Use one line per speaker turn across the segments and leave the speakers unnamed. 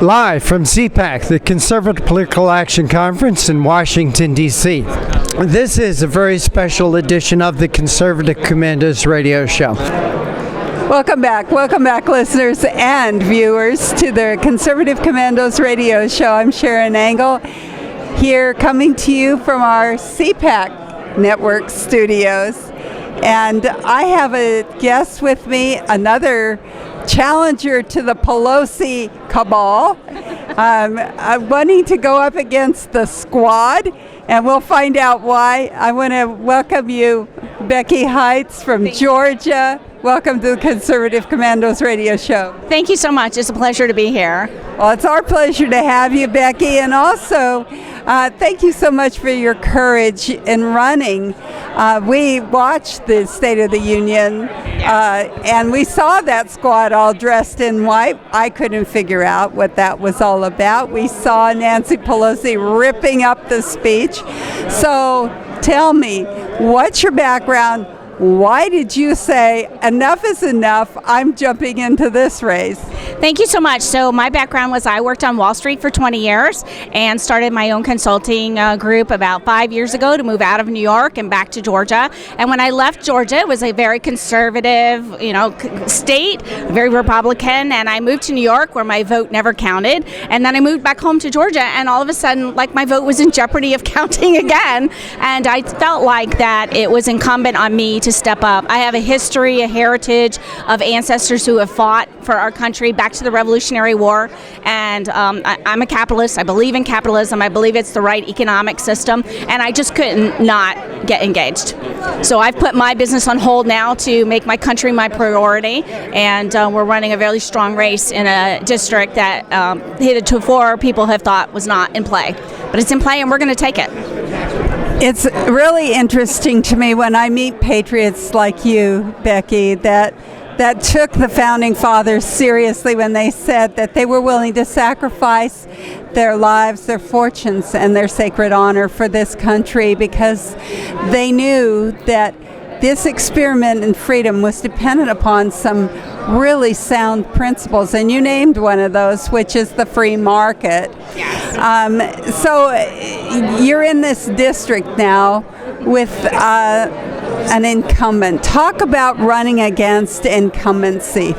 Live from CPAC, the Conservative Political Action Conference in Washington, D.C. This is a very special edition of the Conservative Commandos radio show.
Welcome back, listeners and viewers, to the Conservative Commandos radio show. I'm Sharron Angle, here coming to you from our CPAC network studios. And I have a guest with me, another challenger to the Pelosi cabal, wanting to go up against the squad, and we'll find out why. I want to welcome you, Becky Heights from Georgia. Welcome to the Conservative Commandos radio show.
Thank you so much. It's a pleasure to be here.
Well, it's our pleasure to have you, Becky, and also thank you so much for your courage in running. We watched the State of the Union, and we saw that squad all dressed in white. I couldn't figure out what that was all about. We saw Nancy Pelosi ripping up the speech. So tell me, what's your background? Why did you say, enough is enough, I'm jumping into this race?
Thank you so much. So my background was I worked on Wall Street for 20 years and started my own consulting group about 5 years ago to move out of New York and back to Georgia. And when I left Georgia, it was a very conservative, state, very Republican, and I moved to New York where my vote never counted. And then I moved back home to Georgia, and all of a sudden, my vote was in jeopardy of counting again. And I felt like that it was incumbent on me to step up. I have a history, a heritage of ancestors who have fought for our country back to the Revolutionary War, and I'm a capitalist. I believe in capitalism. I believe it's the right economic system, and I just couldn't not get engaged. So I've put my business on hold now to make my country my priority, and we're running a very strong race in a district that heretofore people have thought was not in play. But it's in play, and we're going to take it.
It's really interesting to me when I meet patriots like you, Becky, that took the Founding Fathers seriously when they said that they were willing to sacrifice their lives, their fortunes, and their sacred honor for this country because they knew that this experiment in freedom was dependent upon some really sound principles, and you named one of those, which is the free market.
Yes.
So you're in this district now with an incumbent. Talk about running against incumbency.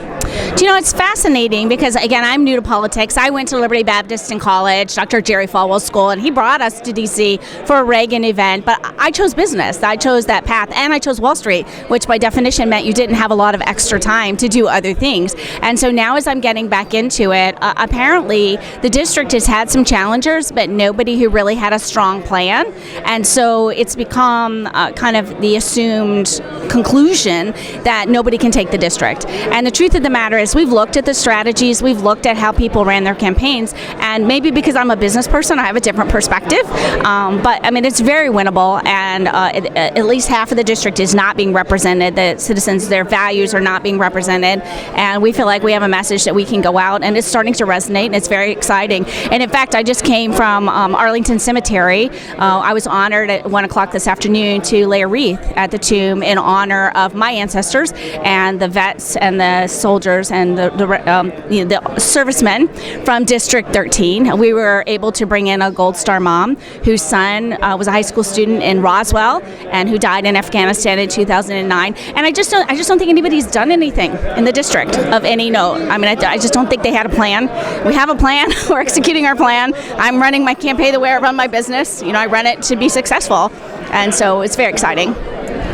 Do you know, it's fascinating because, again, I'm new to politics. I went to Liberty Baptist in college, Dr. Jerry Falwell School, and he brought us to D.C. for a Reagan event. But I chose business. I chose that path, and I chose Wall Street, which by definition meant you didn't have a lot of extra time to do other things. And so now as I'm getting back into it, apparently the district has had some challengers, but nobody who really had a strong plan. And so it's become kind of the assumed conclusion that nobody can take the district. And the truth of the matter is we've looked at the strategies, we've looked at how people ran their campaigns, and maybe because I'm a business person, I have a different perspective. But I mean, it's very winnable, and at least half of the district is not being represented. The citizens, their values are not being represented, and we feel like we have a message that we can go out, and it's starting to resonate, and it's very exciting. And in fact, I just came from Arlington Cemetery. I was honored at 1 o'clock this afternoon to lay a wreath at the tomb in honor of my ancestors and the vets and the soldiers and the servicemen from District 13. We were able to bring in a Gold Star mom whose son was a high school student in Roswell and who died in Afghanistan in 2009. And I just don't think anybody's done anything in the district of any note. I mean, I just don't think they had a plan. We have a plan. We're executing our plan. I'm running my campaign the way I run my business. I run it to be successful, and so it's very exciting.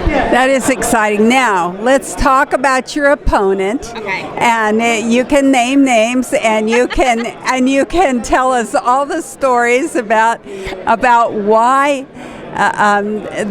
That is exciting. Now, let's talk about your opponent.
Okay.
And you can name names, and you can tell us all the stories about why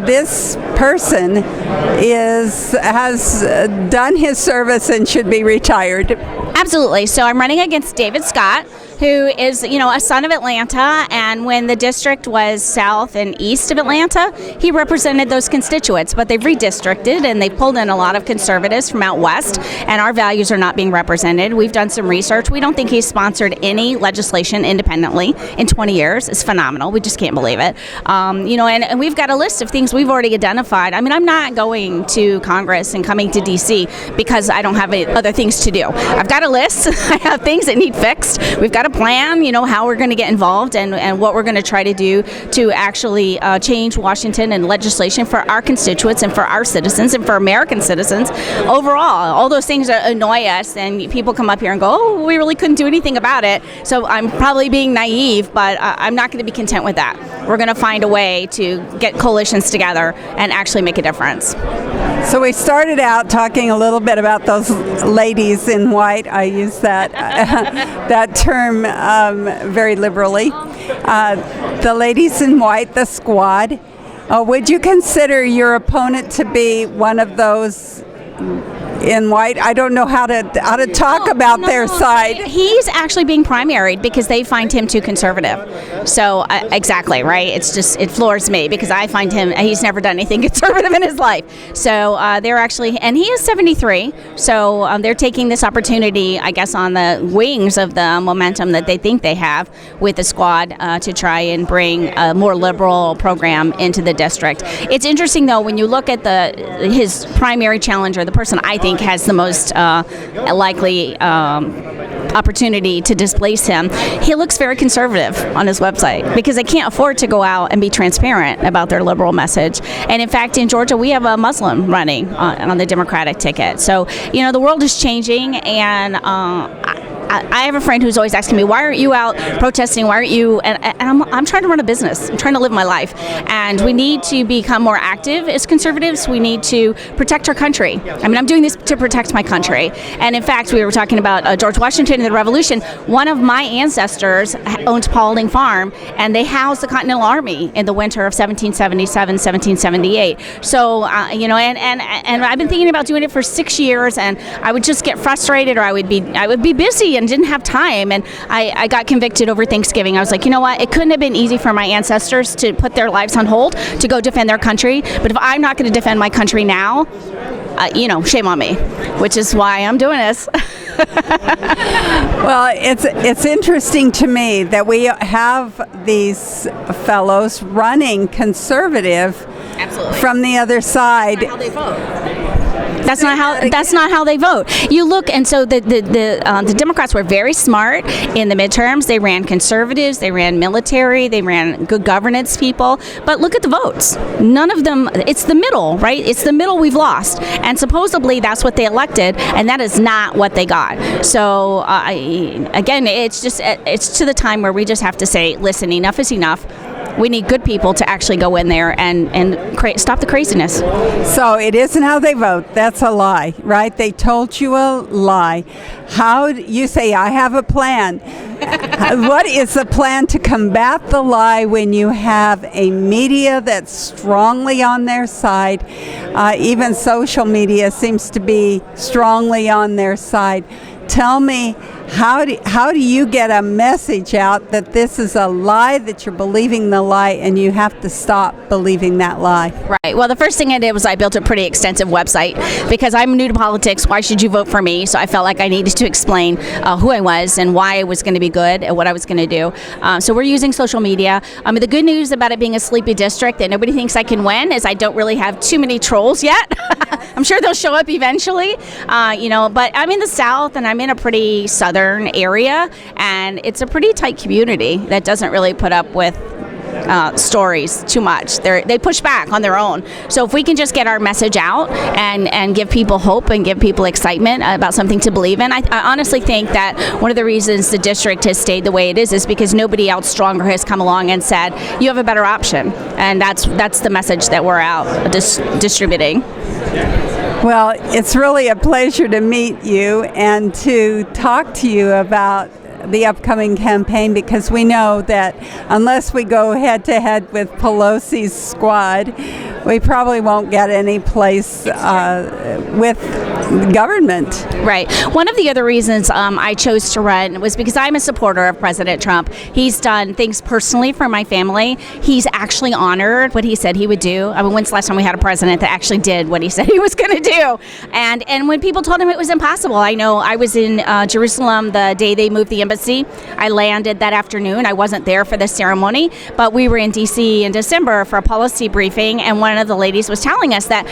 this person has done his service and should be retired.
Absolutely. So I'm running against David Scott, who is, a son of Atlanta, and when the district was south and east of Atlanta, he represented those constituents, but they've redistricted and they pulled in a lot of conservatives from out west, and our values are not being represented. We've done some research. We don't think he's sponsored any legislation independently in 20 years. It's phenomenal. We just can't believe it. And we've got a list of things we've already identified. I mean, I'm not going to Congress and coming to D.C. because I don't have other things to do. I've got a list. I have things that need fixed. We've got a plan, how we're going to get involved and what we're going to try to do to actually change Washington and legislation for our constituents and for our citizens and for American citizens overall. All those things that annoy us, and people come up here and go, oh, we really couldn't do anything about it. So I'm probably being naive, but I'm not going to be content with that. We're going to find a way to get coalitions together and actually make a difference.
So we started out talking a little bit about those ladies in white. I use that that term very liberally. The ladies in white, the squad. Would you consider your opponent to be one of those in white? I don't know how to talk about their side.
He's actually being primaried because they find him too conservative. So exactly, right? It floors me because I find he's never done anything conservative in his life. So they're actually, and he is 73. So they're taking this opportunity, I guess, on the wings of the momentum that they think they have with the squad to try and bring a more liberal program into the district. It's interesting though when you look at his primary challenger, the person I think has the most likely opportunity to displace him. He looks very conservative on his website because they can't afford to go out and be transparent about their liberal message. And in fact, in Georgia, we have a Muslim running on the Democratic ticket. So, the world is changing, and I have a friend who's always asking me, why aren't you out protesting? Why aren't you? And I'm trying to run a business. I'm trying to live my life. And we need to become more active as conservatives. We need to protect our country. I'm doing this to protect my country. And in fact, we were talking about George Washington and the Revolution. One of my ancestors owned Paulding Farm, and they housed the Continental Army in the winter of 1777, 1778. So, and I've been thinking about doing it for 6 years, and I would just get frustrated, or I would be busy and didn't have time, and I got convicted over Thanksgiving. I was like, you know what, it couldn't have been easy for my ancestors to put their lives on hold to go defend their country, but if I'm not going to defend my country now, shame on me, which is why I'm doing this.
Well, it's interesting to me that we have these fellows running conservative.
Absolutely.
From the other side.
That's not how they vote. That's not how they vote. You look, and so the Democrats were very smart in the midterms. They ran conservatives, they ran military, they ran good governance people. But look at the votes. None of them. It's the middle, right? It's the middle we've lost, and supposedly that's what they elected, and that is not what they got. So again, it's to the time where we just have to say, listen, enough is enough. We need good people to actually go in there and stop the craziness.
So it isn't how they vote. That's a lie, right? They told you a lie. How you say, I have a plan. What is the plan to combat the lie when you have a media that's strongly on their side? Even social media seems to be strongly on their side. Tell me, how do you get a message out that this is a lie, that you're believing the lie, and you have to stop believing that lie?
Right. Well, the first thing I did was I built a pretty extensive website because I'm new to politics. Why should you vote for me? So I felt like I needed to explain who I was and why I was going to be good and what I was going to do. So we're using social media. The good news about it being a sleepy district that nobody thinks I can win is I don't really have too many trolls yet. I'm sure they'll show up eventually, but I'm in the South and I'm in a pretty southern area, and it's a pretty tight community that doesn't really put up with stories too much. They push back on their own. So if we can just get our message out and give people hope and give people excitement about something to believe in, I honestly think that one of the reasons the district has stayed the way it is because nobody else stronger has come along and said, you have a better option. And that's the message that we're out distributing.
Well, it's really a pleasure to meet you and to talk to you about the upcoming campaign, because we know that unless we go head-to-head with Pelosi's squad, we probably won't get any place with government.
Right. One of the other reasons I chose to run was because I'm a supporter of President Trump. He's done things personally for my family. He's actually honored what he said he would do. When's the last time we had a president that actually did what he said he was going to do? And when people told him it was impossible, I know I was in Jerusalem the day they moved the embassy. I landed that afternoon. I wasn't there for the ceremony, but we were in D.C. in December for a policy briefing, and one one of the ladies was telling us that,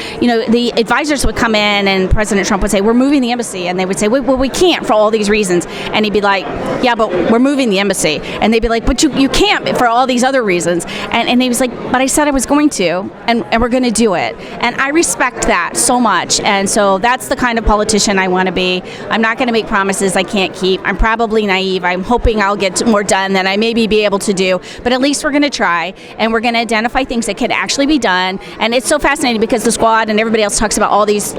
the advisors would come in and President Trump would say, we're moving the embassy. And they would say, well, we can't for all these reasons. And he'd be like, yeah, but we're moving the embassy. And they'd be like, but you can't for all these other reasons. And he was like, but I said I was going to, and we're going to do it. And I respect that so much. And so that's the kind of politician I want to be. I'm not going to make promises I can't keep. I'm probably naive. I'm hoping I'll get more done than I maybe be able to do. But at least we're going to try, and we're going to identify things that can actually be done. And it's so fascinating because the squad and everybody else talks about all these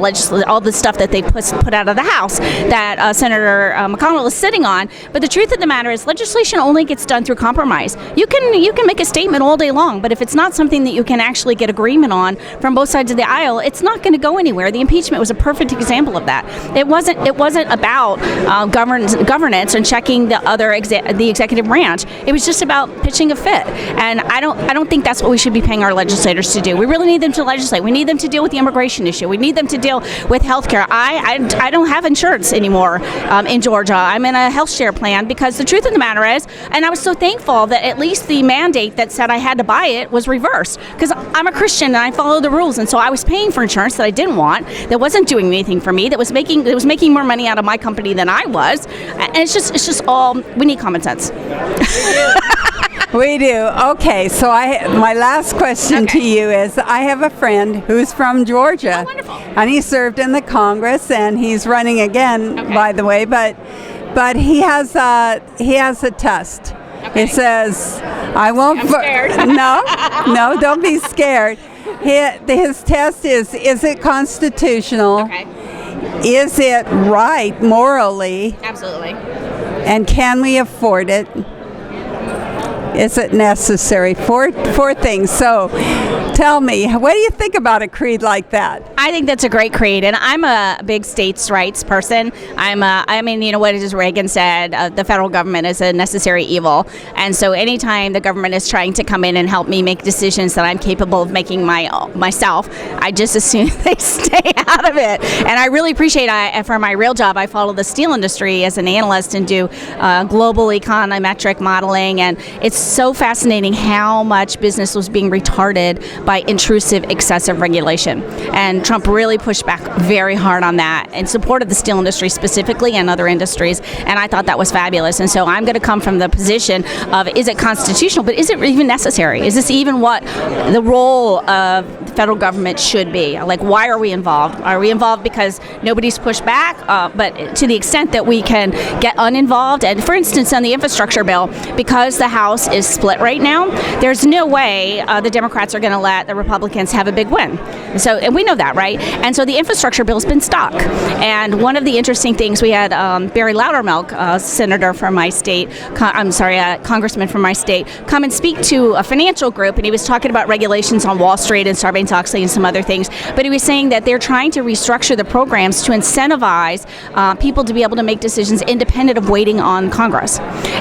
all the stuff that they put out of the House that Senator McConnell is sitting on. But the truth of the matter is, legislation only gets done through compromise. You can make a statement all day long, but if it's not something that you can actually get agreement on from both sides of the aisle, it's not going to go anywhere. The impeachment was a perfect example of that. It wasn't about governance and checking the executive branch. It was just about pitching a fit. And I don't think that's what we should be paying our legislators to do. We really need them to legislate. We need them to deal with the immigration issue. We need them to deal with health care. I don't have insurance anymore in Georgia. I'm in a health share plan because the truth of the matter is, and I was so thankful that at least the mandate that said I had to buy it was reversed, because I'm a Christian and I follow the rules, and so I was paying for insurance that I didn't want, that wasn't doing anything for me, that was making more money out of my company than I was. And it's just all, we need common sense.
We do. Okay, so my last question to you is, I have a friend who's from Georgia.
Oh, wonderful.
And he served in the Congress, and he's running again, by the way, but he has a test.
Okay.
It says, I won't
I'm scared.
No, don't be scared. His test is it constitutional?
Okay.
Is it right morally?
Absolutely.
And can we afford it? Is it necessary? Four things. So tell me, what do you think about a creed like that?
I think that's a great creed, and I'm a big states' rights person. What does Reagan said? The federal government is a necessary evil, and so anytime the government is trying to come in and help me make decisions that I'm capable of making myself, I just assume they stay out of it. And I really appreciate for my real job, I follow the steel industry as an analyst and do global econometric modeling, and it's so fascinating how much business was being retarded by intrusive, excessive regulation. And Trump really pushed back very hard on that in support of the steel industry specifically and other industries. And I thought that was fabulous. And so I'm going to come from the position of, is it constitutional, but is it even necessary? Is this even what the role of the federal government should be? Like, why are we involved? Are we involved because nobody's pushed back? But to the extent that we can get uninvolved, and for instance, on the infrastructure bill, because the House is split right now, there's no way the Democrats are going to let the Republicans have a big win. So, and we know that, right? And so the infrastructure bill's been stuck. And one of the interesting things, we had Barry Loudermilk, senator from my state, congressman from my state, come and speak to a financial group, and he was talking about regulations on Wall Street and Sarbanes-Oxley and some other things. But he was saying that they're trying to restructure the programs to incentivize people to be able to make decisions independent of waiting on Congress.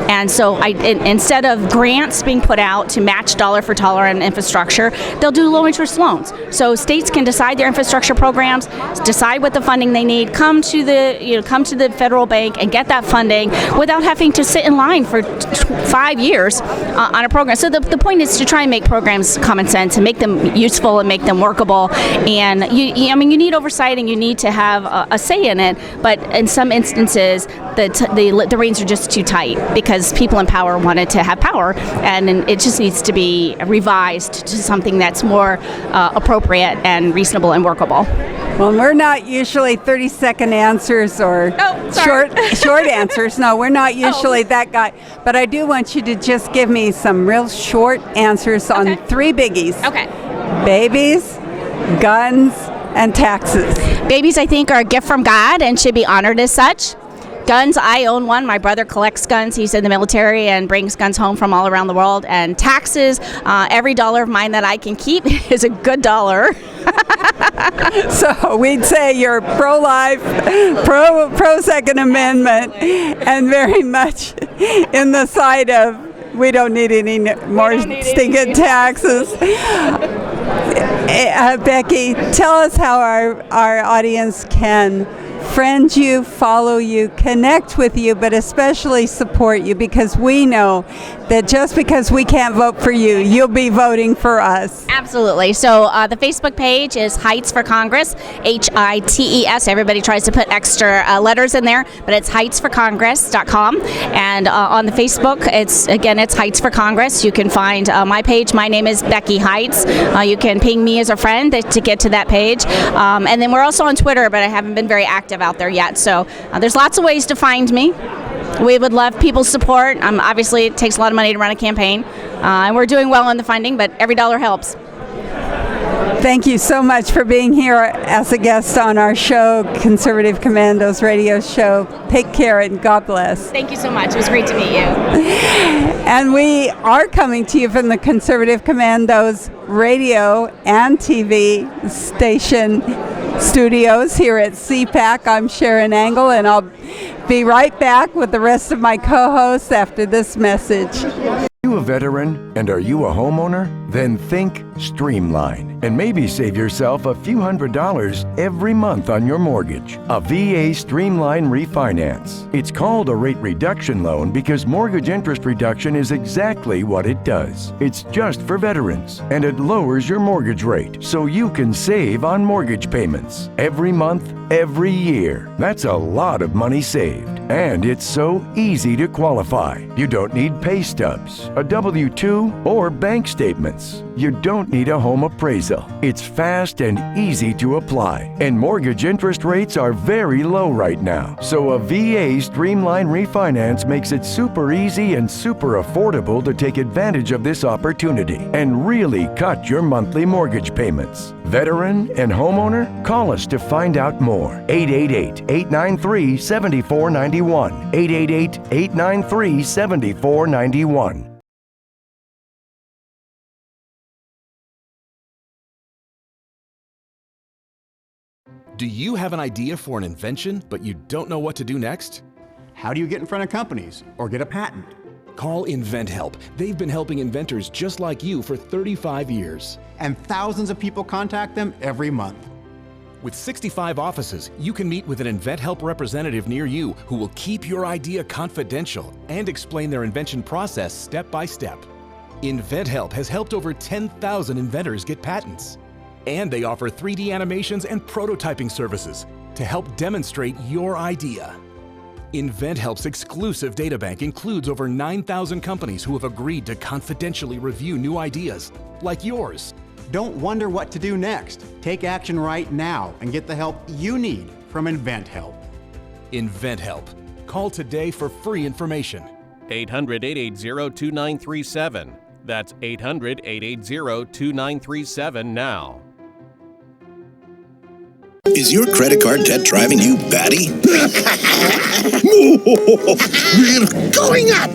And so instead of grants being put out to match dollar for dollar in infrastructure, they'll do low interest loans. So states can decide their infrastructure programs, decide what the funding they need, come to the federal bank and get that funding without having to sit in line for 5 years on a program. So the point is to try and make programs common sense and make them useful and make them workable. And you need oversight and you need to have a say in it. But in some instances, the reins are just too tight because people in power wanted to have power, and it just needs to be revised to something that's more appropriate and reasonable and workable.
Well, we're not usually 30-second answers or short answers. No, we're not usually that guy. But I do want you to just give me some real short answers on three biggies.
Okay.
Babies, guns, and taxes.
Babies, I think, are a gift from God and should be honored as such. Guns, I own one. My brother collects guns. He's in the military and brings guns home from all around the world. And taxes, every dollar of mine that I can keep is a good dollar.
So we'd say you're pro-life, pro-Second Amendment, and very much in the side of we don't need any more stinking taxes. Becky, tell us how our audience can befriend you, follow you, connect with you, but especially support you, because we know that just because we can't vote for you, you'll be voting for us.
Absolutely. So the Facebook page is Heights for Congress, HITES. Everybody tries to put extra letters in there, but it's heightsforcongress.com. And on the Facebook, it's Heights for Congress. You can find my page. My name is Becky Heights. You can ping me as a friend to get to that page. And then we're also on Twitter, but I haven't been very active out there yet. So there's lots of ways to find me. We would love people's support. Obviously, it takes a lot of money to run a campaign, and we're doing well on the funding, but every dollar helps.
Thank you so much for being here as a guest on our show, Conservative Commandos radio show. Take care and God bless.
Thank you so much. It was great to meet you.
And we are coming to you from the Conservative Commandos radio and TV station studios here at CPAC. I'm Sharron Angle, and I'll be right back with the rest of my co-hosts after this message.
Are you a veteran and are you a homeowner? Then think Streamline and maybe save yourself a few $100s every month on your mortgage. A VA Streamline refinance. It's called a rate reduction loan because mortgage interest reduction is exactly what it does. It's just for veterans and it lowers your mortgage rate so you can save on mortgage payments every month, every year. That's a lot of money saved. And it's so easy to qualify. You don't need pay stubs, a W-2, or bank statements. You don't need a home appraisal. It's fast and easy to apply. And mortgage interest rates are very low right now. So a VA Streamline refinance makes it super easy and super affordable to take advantage of this opportunity and really cut your monthly mortgage payments. Veteran and homeowner? Call us to find out more. 888-893-7491. 888-893-7491.
Do you have an idea for an invention, but you don't know what to do next?
How do you get in front of companies or get a patent?
Call InventHelp. They've been helping inventors just like you for 35 years.
And thousands of people contact them every month.
With 65 offices, you can meet with an InventHelp representative near you who will keep your idea confidential and explain their invention process step by step. InventHelp has helped over 10,000 inventors get patents. And they offer 3D animations and prototyping services to help demonstrate your idea. InventHelp's exclusive databank includes over 9,000 companies who have agreed to confidentially review new ideas, like yours.
Don't wonder what to do next. Take action right now and get the help you need from InventHelp.
InventHelp. Call today for free information.
800-880-2937. That's 800-880-2937 now.
Is your credit card debt driving you batty?
We're going up!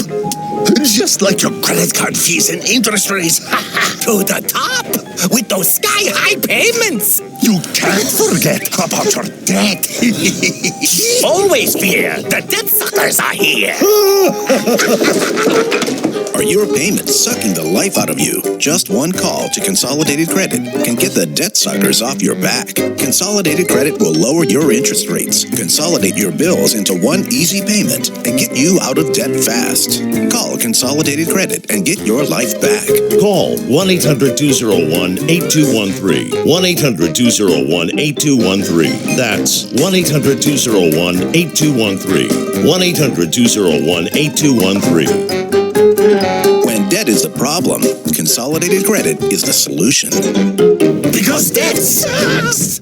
Just like your credit card fees and interest rates. To the top! With those sky-high payments! You can't forget about your debt! Always fear! The debt suckers are here!
Are your payments sucking the life out of you? Just one call to Consolidated Credit can get the debt suckers off your back. Consolidated Credit will lower your interest rates, consolidate your bills into one easy payment, and get you out of debt fast. Call Consolidated Credit and get your life back.
Call 1-800-201-8213. 1-800-201-8213. That's 1-800-201-8213. 1-800-201-8213.
When debt is the problem, Consolidated Credit is the solution.
Because debt sucks!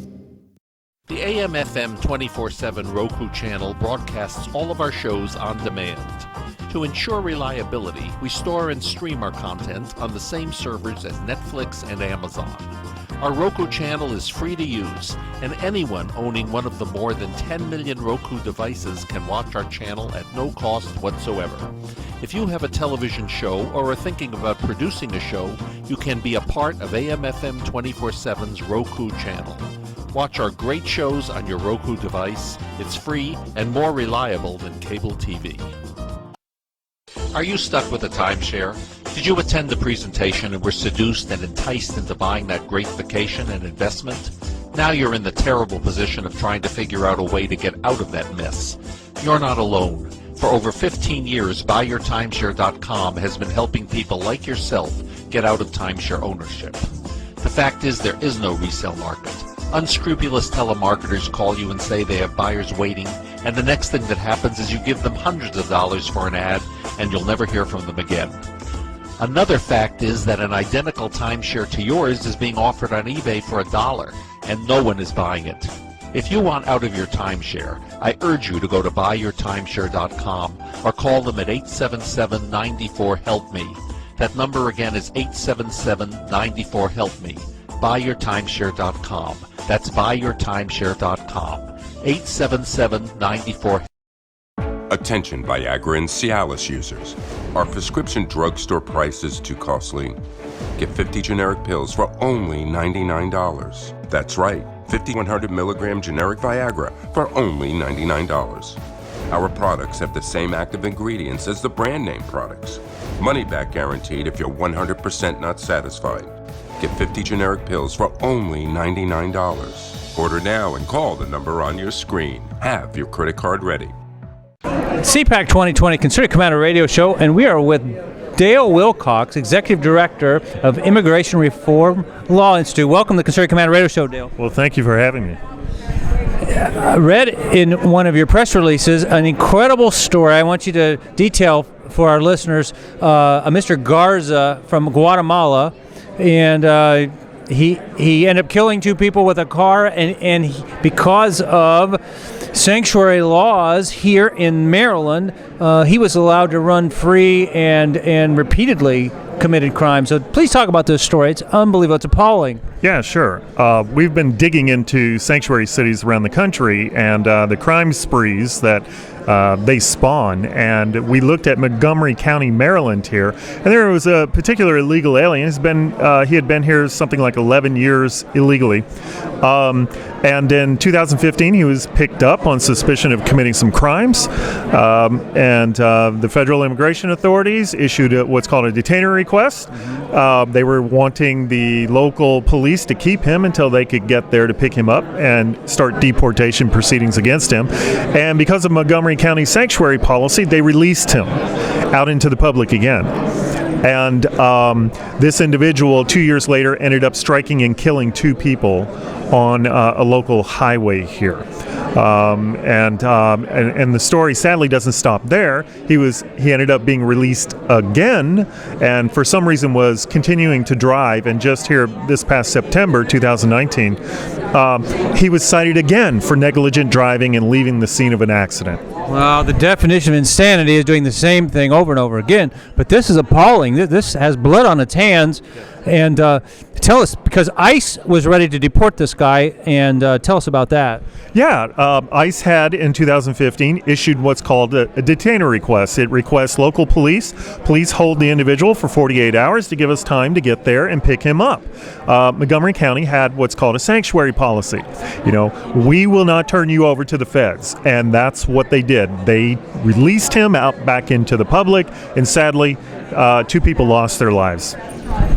The AM/FM 24/7 Roku channel broadcasts all of our shows on demand. To ensure reliability, we store and stream our content on the same servers as Netflix and Amazon. Our Roku channel is free to use, and anyone owning one of the more than 10 million Roku devices can watch our channel at no cost whatsoever. If you have a television show or are thinking about producing a show, you can be a part of AM/FM 24/7's Roku channel. Watch our great shows on your Roku device. It's free and more reliable than cable TV. Are you stuck with a timeshare? Did you attend the presentation and were seduced and enticed into buying that great vacation and investment? Now you're in the terrible position of trying to figure out a way to get out of that mess. You're not alone. For over 15 years, BuyYourTimeshare.com has been helping people like yourself get out of timeshare ownership. The fact is, there is no resale market. Unscrupulous telemarketers call you and say they have buyers waiting, and the next thing that happens is you give them hundreds of dollars for an ad, and you'll never hear from them again. Another fact is that an identical timeshare to yours is being offered on eBay for $1, and no one is buying it. If you want out of your timeshare, I urge you to go to buyyourtimeshare.com or call them at 877-94-HELP-ME. That number again is 877-94-HELP-ME. Buyyourtimeshare.com. That's buyyourtimeshare.com. 877-94.
Attention Viagra and Cialis users. Are prescription drugstore prices too costly? Get 50 generic pills for only $99. That's right, 50 100 milligram generic Viagra for only $99. Our products have the same active ingredients as the brand name products. Money back guaranteed if you're 100% not satisfied. Get 50 generic pills for only $99. Order now and call the number on your screen. Have your credit card ready.
CPAC 2020 Consider Commander Radio Show, and we are with Dale Wilcox, Executive Director of Immigration Reform Law Institute. Welcome to the Consider Commander Radio Show, Dale.
Well, thank you for having me.
I read in one of your press releases an incredible story. I want you to detail for our listeners a Mr. Garza from Guatemala, and he ended up killing 2 people with a car, and because of sanctuary laws here in Maryland, he was allowed to run free and repeatedly committed crimes. So please talk about this story. It's unbelievable. It's appalling.
Yeah, sure. We've been digging into sanctuary cities around the country and the crime sprees that they spawn, and we looked at Montgomery County, Maryland here, and there was a particular illegal alien. He had been here something like 11 years illegally, and in 2015 he was picked up on suspicion of committing some crimes, and the federal immigration authorities issued what's called a detainer request. They were wanting the local police to keep him until they could get there to pick him up and start deportation proceedings against him, and because of Montgomery County sanctuary policy, they released him out into the public again. And this individual, 2 years later, ended up striking and killing 2 people on a local highway here. And the story sadly doesn't stop there. He ended up being released again, and for some reason was continuing to drive. And just here this past September 2019, he was cited again for negligent driving and leaving the scene of an accident.
Well, the definition of insanity is doing the same thing over and over again. But this is appalling. This has blood on its hands. And tell us, because ICE was ready to deport this guy, and tell us about that.
Yeah, ICE had in 2015 issued what's called a detainer request. It requests local police hold the individual for 48 hours to give us time to get there and pick him up. Montgomery County had what's called a sanctuary policy. You know, we will not turn you over to the feds, and that's what they did. They released him out back into the public, and sadly, 2 people lost their lives.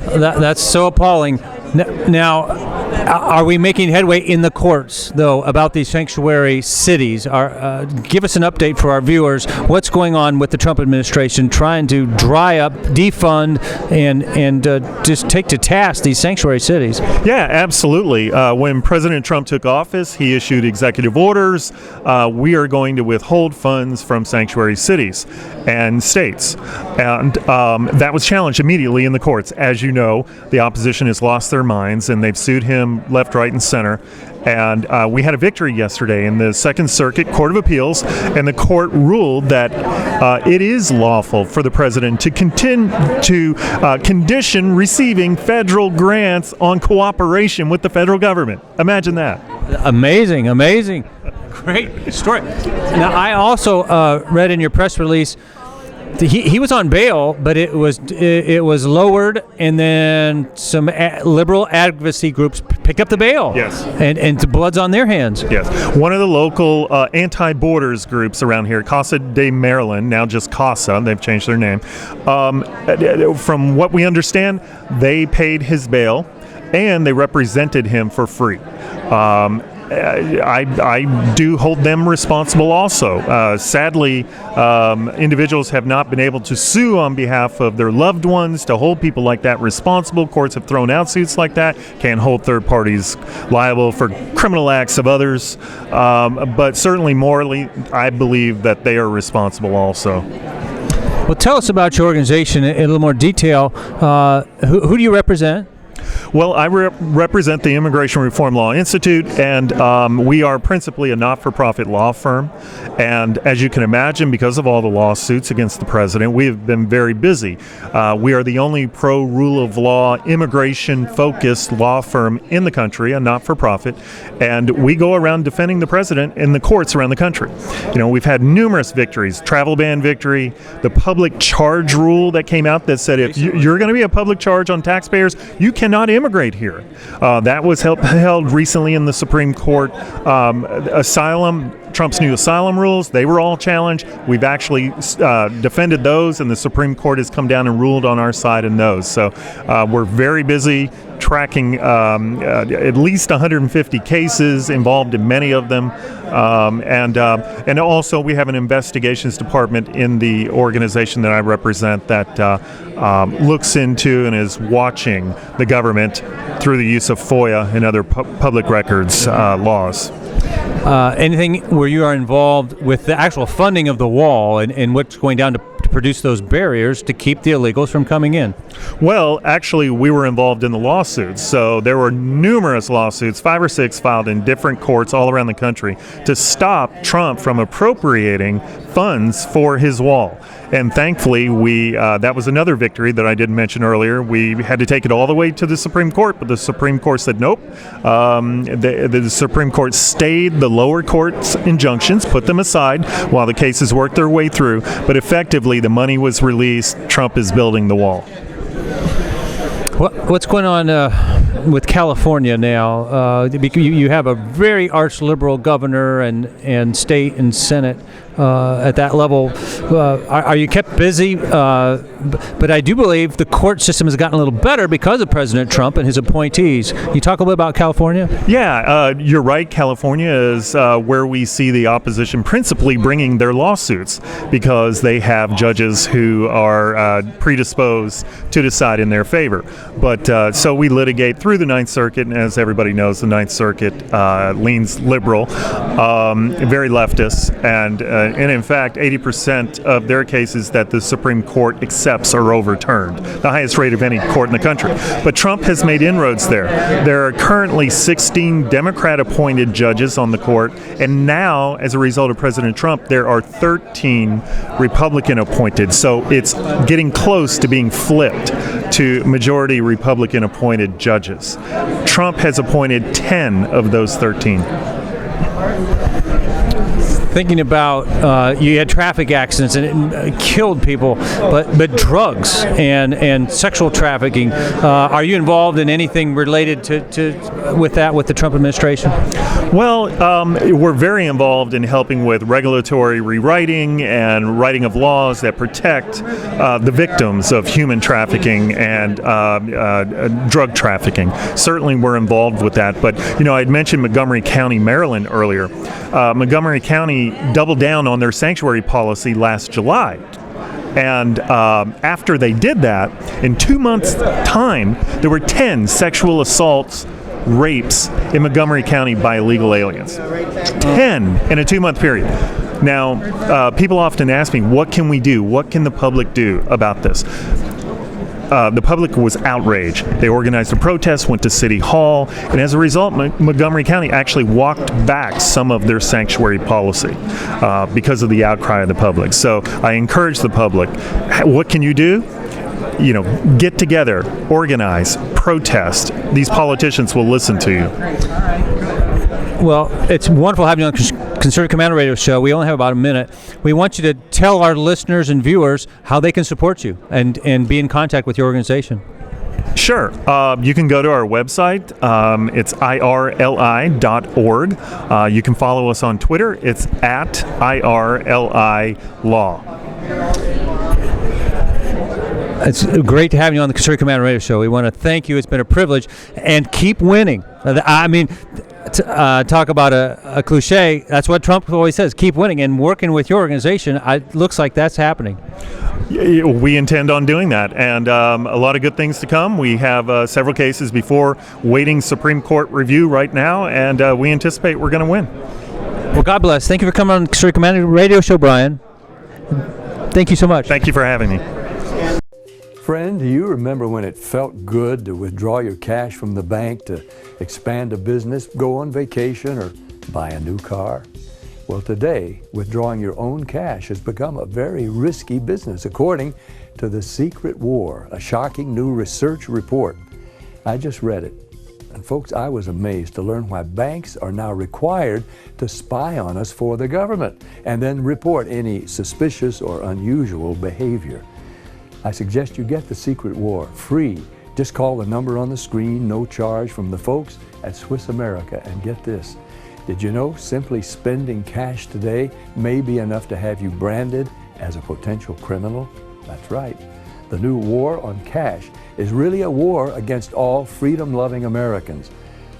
That's so appalling. Now, are we making headway in the courts, though, about these sanctuary cities? Give us an update for our viewers. What's going on with the Trump administration trying to dry up, defund, and just take to task these sanctuary cities?
Yeah, absolutely. When President Trump took office, he issued executive orders. We are going to withhold funds from sanctuary cities and states. And that was challenged immediately in the courts. As you know, the opposition has lost their minds, and they've sued him left, right, and center. And we had a victory yesterday in the Second Circuit Court of Appeals, and the court ruled that it is lawful for the president to condition receiving federal grants on cooperation with the federal government. Imagine that.
Amazing. Great story. Now, I also read in your press release he was on bail, but it was lowered, and then some liberal advocacy groups pick up the bail.
Yes.
And the blood's on their hands.
Yes. One of the local anti-borders groups around here, Casa de Maryland, now just Casa, they've changed their name. From what we understand, they paid his bail. and they represented him for free. I do hold them responsible also. Sadly, individuals have not been able to sue on behalf of their loved ones to hold people like that responsible. Courts have thrown out suits like that. Can't hold third parties liable for criminal acts of others. But certainly morally, I believe that they are responsible also.
Well, tell us about your organization in a little more detail. Who do you represent?
Well, I represent the Immigration Reform Law Institute, and we are principally a not-for-profit law firm. And as you can imagine, because of all the lawsuits against the president, we have been very busy. We are the only pro-rule of law, immigration-focused law firm in the country, a not-for-profit, and we go around defending the president in the courts around the country. You know, we've had numerous victories: travel ban victory, the public charge rule that came out that said if you're going to be a public charge on taxpayers, you cannot immigrate here. That was held recently in the Supreme Court. Asylum, Trump's new asylum rules, they were all challenged. We've actually defended those, and the Supreme Court has come down and ruled on our side in those. So we're very busy tracking at least 150 cases, involved in many of them. And also we have an investigations department in the organization that I represent that looks into and is watching the government through the use of FOIA and other public records laws.
Anything where you are involved with the actual funding of the wall and what's going down to produce those barriers to keep the illegals from coming in?
Well, actually, we were involved in the lawsuits. So there were numerous lawsuits, 5 or 6 filed in different courts all around the country to stop Trump from appropriating funds for his wall. And thankfully, that was another victory that I didn't mention earlier. We had to take it all the way to the Supreme Court, but the Supreme Court said nope. The Supreme Court stayed the lower court's injunctions, put them aside while the cases worked their way through. But effectively, the money was released. Trump is building the wall.
What's going on with California now? You have a very arch-liberal governor and state and Senate at that level. Are you kept busy? But I do believe the court system has gotten a little better because of President Trump and his appointees. Can you talk a little bit about California?
Yeah, you're right. California is where we see the opposition principally bringing their lawsuits because they have judges who are predisposed to decide in their favor. But so we litigate through the Ninth Circuit, and as everybody knows, the Ninth Circuit leans liberal, very leftist, and in fact, 80% of their cases that the Supreme Court accepts are overturned, the highest rate of any court in the country. But Trump has made inroads there. There are currently 16 Democrat-appointed judges on the court, and now, as a result of President Trump, there are 13 Republican-appointed. So it's getting close to being flipped to majority Republican-appointed judges. Trump has appointed 10 of those 13.
Thinking about you had traffic accidents and it killed people, but drugs and sexual trafficking. Are you involved in anything related to with the Trump administration?
Well, we're very involved in helping with regulatory rewriting and writing of laws that protect the victims of human trafficking and drug trafficking. Certainly, we're involved with that. But I'd mentioned Montgomery County, Maryland earlier. Montgomery County doubled down on their sanctuary policy last July. And after they did that, in 2 months' time, there were 10 sexual assaults, rapes in Montgomery County by illegal aliens. 10 in a 2-month period. Now, people often ask me, what can we do? What can the public do about this? The public was outraged. They organized a protest, went to City Hall, and as a result, Montgomery County actually walked back some of their sanctuary policy because of the outcry of the public. So I encourage the public, what can you do? Get together, organize, protest. These politicians will listen to you.
Well, it's wonderful having you on the Conservative Commander Radio Show. We only have about a minute. We want you to tell our listeners and viewers how they can support you and be in contact with your organization.
Sure. You can go to our website. It's irli.org. You can follow us on Twitter. It's @IRLI Law.
It's great to have you on the Conservative Commander Radio Show. We want to thank you. It's been a privilege, and keep winning. I mean, talk about a cliche. That's what Trump always says: keep winning. And working with your organization, it looks like that's happening.
We intend on doing that, and a lot of good things to come. We have several cases before waiting Supreme Court review right now, and we anticipate we're going to win.
Well, God bless. Thank you for coming on the Conservative Commander Radio Show, Brian. Thank you so much.
Thank you for having me.
Friend, do you remember when it felt good to withdraw your cash from the bank to expand a business, go on vacation, or buy a new car? Well, today, withdrawing your own cash has become a very risky business, according to The Secret War, a shocking new research report. I just read it. And folks, I was amazed to learn why banks are now required to spy on us for the government and then report any suspicious or unusual behavior. I suggest you get The Secret War free. Just call the number on the screen, no charge, from the folks at Swiss America. And get this, did you know simply spending cash today may be enough to have you branded as a potential criminal? That's right. The new war on cash is really a war against all freedom-loving Americans.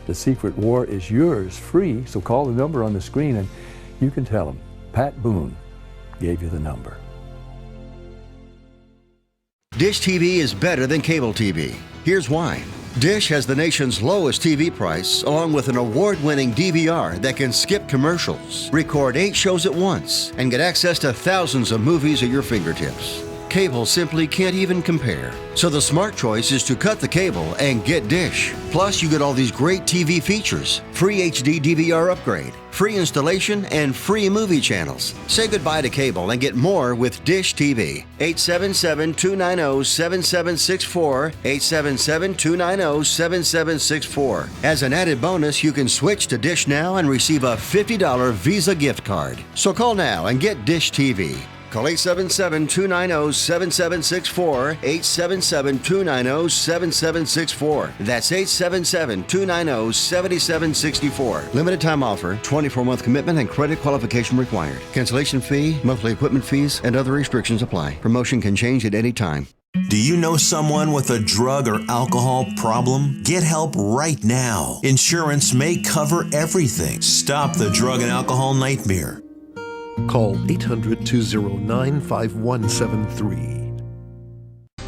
The Secret War is yours free, so call the number on the screen and you can tell them Pat Boone gave you the number.
Dish TV is better than cable TV. Here's why. Dish has the nation's lowest TV price, along with an award-winning DVR that can skip commercials, record 8 shows at once, and get access to thousands of movies at your fingertips. Cable simply can't even compare. So the smart choice is to cut the cable and get Dish. Plus, you get all these great TV features, free HD DVR upgrade, free installation, and free movie channels. Say goodbye to cable and get more with Dish TV. 877-290-7764, 877-290-7764. As an added bonus, you can switch to Dish now and receive a $50 Visa gift card. So call now and get Dish TV. Call 877-290-7764, 877-290-7764. That's 877-290-7764. Limited time offer, 24-month commitment and credit qualification required. Cancellation fee, monthly equipment fees, and other restrictions apply. Promotion can change at any time.
Do you know someone with a drug or alcohol problem? Get help right now. Insurance may cover everything. Stop the drug and alcohol nightmare.
Call 800-209-5173.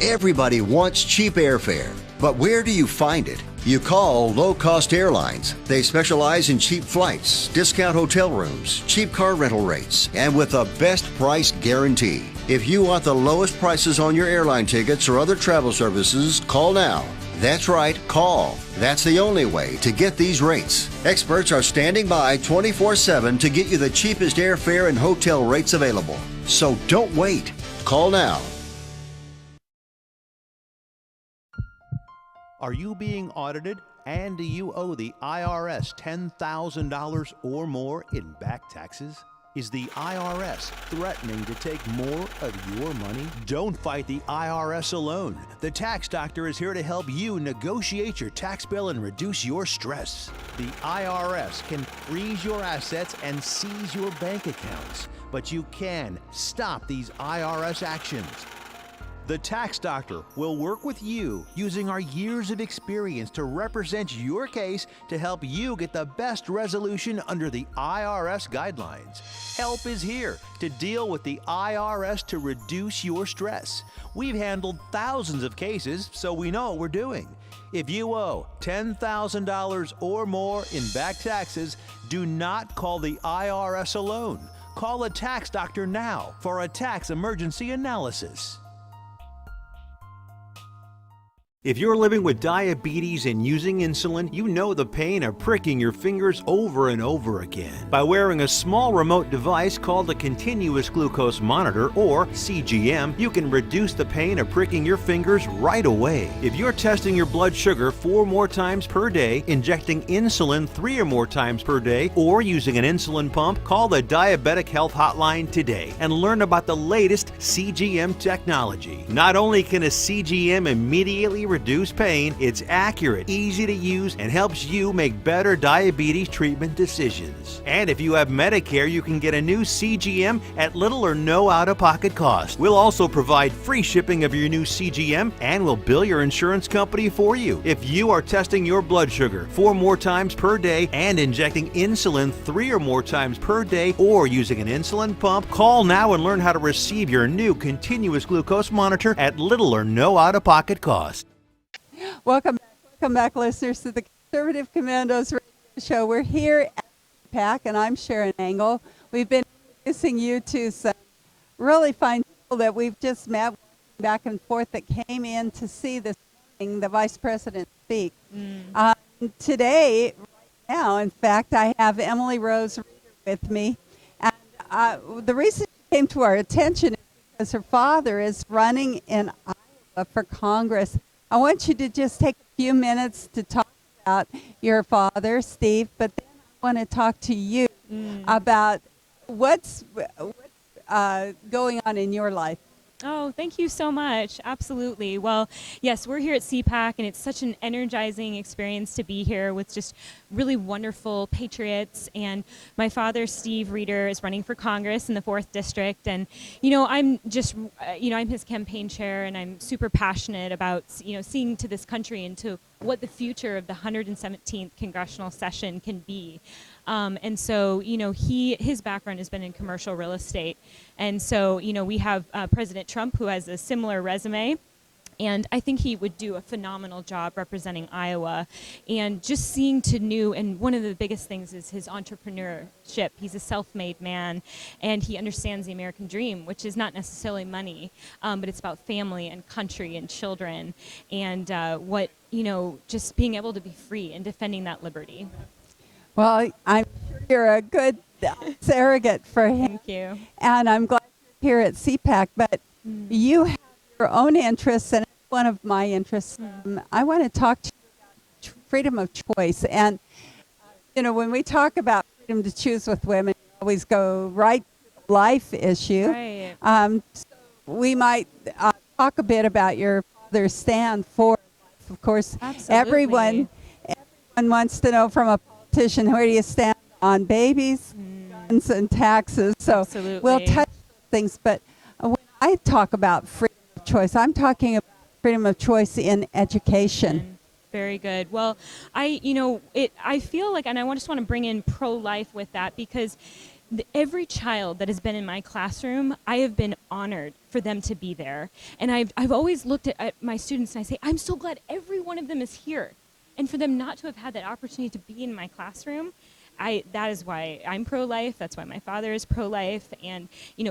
Everybody wants cheap airfare, but where do you find it? You call Low Cost Airlines. They specialize in cheap flights, discount hotel rooms, cheap car rental rates, and with a best price guarantee. If you want the lowest prices on your airline tickets or other travel services, call now. That's right, call. That's the only way to get these rates. Experts are standing by 24/7 to get you the cheapest airfare and hotel rates available. So don't wait. Call now.
Are you being audited and do you owe the IRS $10,000 or more in back taxes? Is the IRS threatening to take more of your money? Don't fight the IRS alone. The Tax Doctor is here to help you negotiate your tax bill and reduce your stress. The IRS can freeze your assets and seize your bank accounts, but you can stop these IRS actions. The Tax Doctor will work with you using our years of experience to represent your case to help you get the best resolution under the IRS guidelines. Help is here to deal with the IRS to reduce your stress. We've handled thousands of cases, so we know what we're doing. If you owe $10,000 or more in back taxes, do not call the IRS alone. Call a Tax Doctor now for a tax emergency analysis. If you're living with diabetes and using insulin, you know the pain of pricking your fingers over and over again. By wearing a small remote device called a continuous glucose monitor, or CGM, you can reduce the pain of pricking your fingers right away. If you're testing your blood sugar 4 more times per day, injecting insulin 3 or more times per day, or using an insulin pump, call the Diabetic Health Hotline today and learn about the latest CGM technology. Not only can a CGM immediately reduce pain, it's accurate, easy to use, and helps you make better diabetes treatment decisions. And if you have Medicare, you can get a new CGM at little or no out-of-pocket cost. We'll also provide free shipping of your new CGM, and we'll bill your insurance company for you. If you are testing your blood sugar 4 more times per day and injecting insulin 3 or more times per day, or using an insulin pump, call now and learn how to receive your new continuous glucose monitor at little or no out-of-pocket cost.
Welcome back, listeners, to the Conservative Commandos Radio Show. We're here at CPAC, and I'm Sharron Angle. We've been introducing you to some really fine people that we've just met back and forth that came in to see this morning, the Vice President speak. Today, right now, in fact, I have Emily Rose with me. And the reason she came to our attention is because her father is running in Iowa for Congress. I want you to just take a few minutes to talk about your father, Steve, but then I want to talk to you about what's going on in your life.
Oh, thank you so much. Absolutely. Well, yes, we're here at CPAC, and it's such an energizing experience to be here with just really wonderful patriots. And my father, Steve Reeder, is running for Congress in the 4th District. And, I'm just, I'm his campaign chair, and I'm super passionate about, seeing to this country and to what the future of the 117th congressional session can be. And so, his background has been in commercial real estate. And so, we have President Trump, who has a similar resume. And I think he would do a phenomenal job representing Iowa and just seeing to new. And one of the biggest things is his entrepreneurship. He's a self-made man, and he understands the American dream, which is not necessarily money, but it's about family and country and children and just being able to be free and defending that liberty.
Well, I'm sure you're a good surrogate for him.
Thank you.
And I'm glad you're here at CPAC, but you have your own interests, and one of my interests. I want to talk to you about freedom of choice. And, when we talk about freedom to choose with women, we always go right to the life issue.
Right.
So we might talk a bit about your father's stand for life. Of course, everyone wants to know from a politician, where do you stand on babies, guns, and taxes? So we'll touch things. But when I talk about freedom of choice, I'm talking about freedom of choice in education.
Very good. Well, I feel like, and I just want to bring in pro-life with that, because every child that has been in my classroom, I have been honored for them to be there. And I've always looked at my students and I say, I'm so glad every one of them is here. And for them not to have had that opportunity to be in my classroom, that is why I'm pro-life. That's why my father is pro-life. And,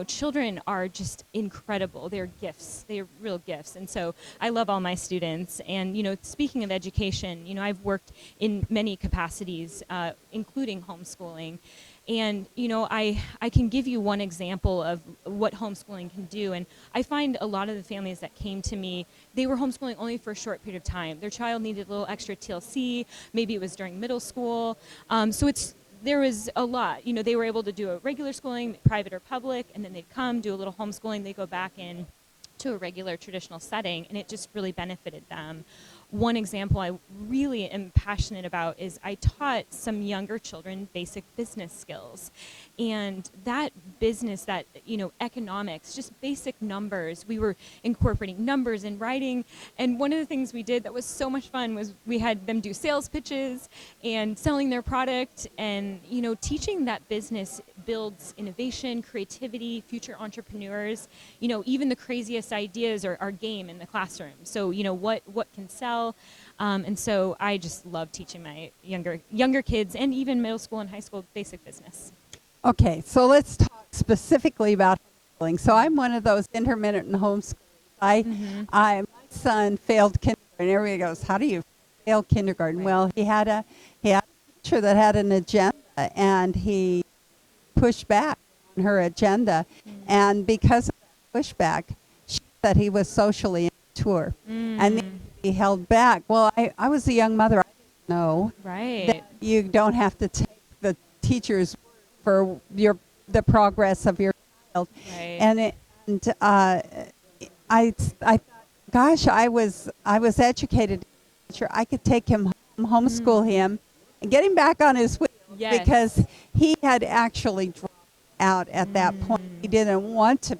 children are just incredible. They're gifts. They're real gifts. And so I love all my students. And, speaking of education, I've worked in many capacities, including homeschooling. And, I can give you one example of what homeschooling can do. And I find a lot of the families that came to me, they were homeschooling only for a short period of time. Their child needed a little extra TLC. Maybe it was during middle school. There was a lot. They were able to do a regular schooling, private or public, and then they'd come, do a little homeschooling. They go back in to a regular traditional setting, and it just really benefited them. One example I really am passionate about is I taught some younger children basic business skills. And that business, that, economics, just basic numbers, we were incorporating numbers in writing. And one of the things we did that was so much fun was we had them do sales pitches and selling their product. And, teaching that business builds innovation, creativity, future entrepreneurs. Even the craziest ideas are game in the classroom. So, what can sell? And so I just love teaching my younger kids and even middle school and high school basic business.
Okay, so let's talk specifically about homeschooling. So I'm one of those intermittent homeschoolers. My son failed kindergarten. Everybody goes, how do you fail kindergarten? Right. Well, he had a teacher that had an agenda, and he pushed back on her agenda. And because of that pushback, she said he was socially immature. And he held back. Well, I was a young mother. I didn't know that you don't have to take the teacher's word for the progress of your child. Right. And I thought gosh, I was educated teacher. I could take him home, homeschool him, and get him back on his feet because he had actually dropped out at that point. He didn't want to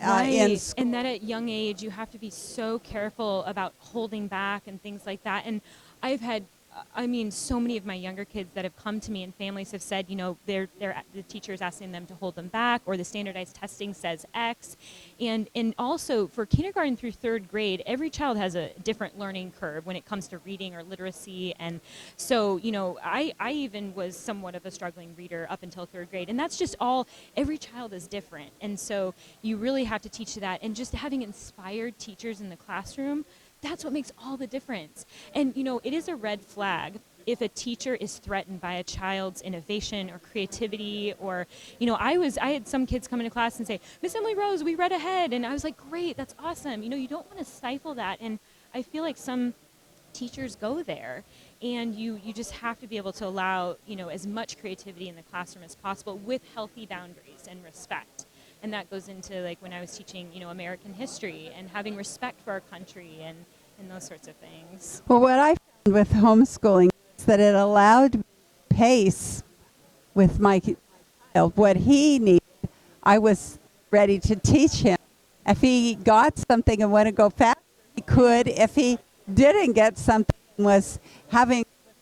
in school.
And that at young age, you have to be so careful about holding back and things like that. And I've had, so many of my younger kids that have come to me and families have said, the teacher is asking them to hold them back, or the standardized testing says X. And also for kindergarten through third grade, every child has a different learning curve when it comes to reading or literacy. And so, I even was somewhat of a struggling reader up until third grade. And that's just every child is different. And so you really have to teach that. And just having inspired teachers in the classroom, that's what makes all the difference. And, it is a red flag if a teacher is threatened by a child's innovation or creativity or, I had some kids come into class and say, Miss Emily Rose, we read ahead. And I was like, great, that's awesome. You don't want to stifle that. And I feel like some teachers go there, and you just have to be able to allow, as much creativity in the classroom as possible with healthy boundaries and respect. And that goes into like when I was teaching, American history and having respect for our country and those sorts of things.
Well, what I found with homeschooling is that it allowed pace with my child. What he needed, I was ready to teach him. If he got something and wanted to go fast, he could. If he didn't get something, was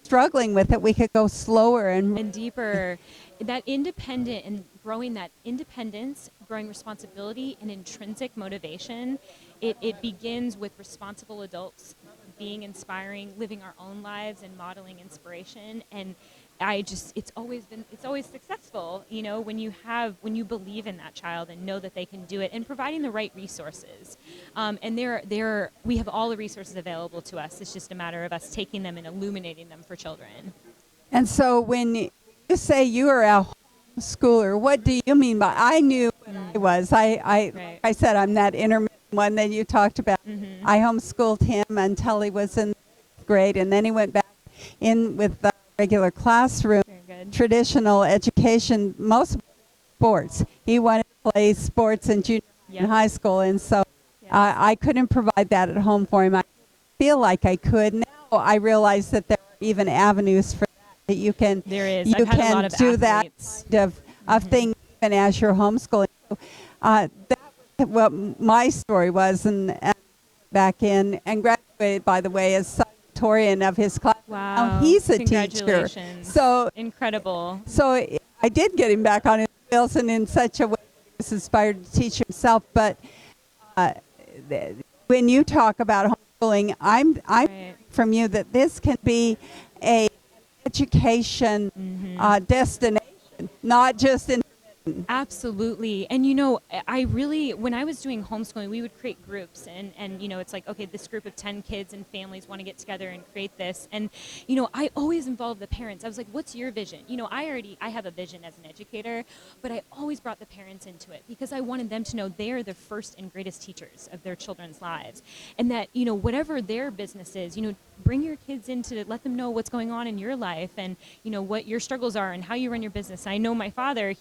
struggling with it, we could go slower and
deeper. That independent and growing that independence, growing responsibility and intrinsic motivation, it begins with responsible adults being inspiring, living our own lives and modeling inspiration. And it's always successful, when you believe in that child and know that they can do it, and providing the right resources. And we have all the resources available to us. It's just a matter of us taking them and illuminating them for children.
And so when you say you are a homeschooler, what do you mean by? I knew what I was. I said I'm that intermittent one that you talked about. I homeschooled him until he was in grade, and then he went back in with the regular classroom, traditional education, most sports. He wanted to play sports in junior and high school, and so I couldn't provide that at home for him. I feel like I could. Now I realize that there are even avenues for that you can.
There is.
You
I've had a lot
can
of
do
athletes.
that of thing even as you're homeschooling. That was what my story was, and back in and graduated, by the way, as salutatorian of his class.
Wow.
Now he's a teacher.
Congratulations.
So
incredible.
So I did get him back on his wheels, and in such a way he was inspired to teach himself. But when you talk about homeschooling, I'm from you that this can be a education destination, not just in.
Absolutely. And when I was doing homeschooling, we would create groups and it's like, okay, this group of 10 kids and families want to get together and create this. And, I always involved the parents. I was like, what's your vision? I have a vision as an educator, but I always brought the parents into it because I wanted them to know they're the first and greatest teachers of their children's lives. And that, whatever their business is, bring your kids in to let them know what's going on in your life and, what your struggles are and how you run your business. I know my father,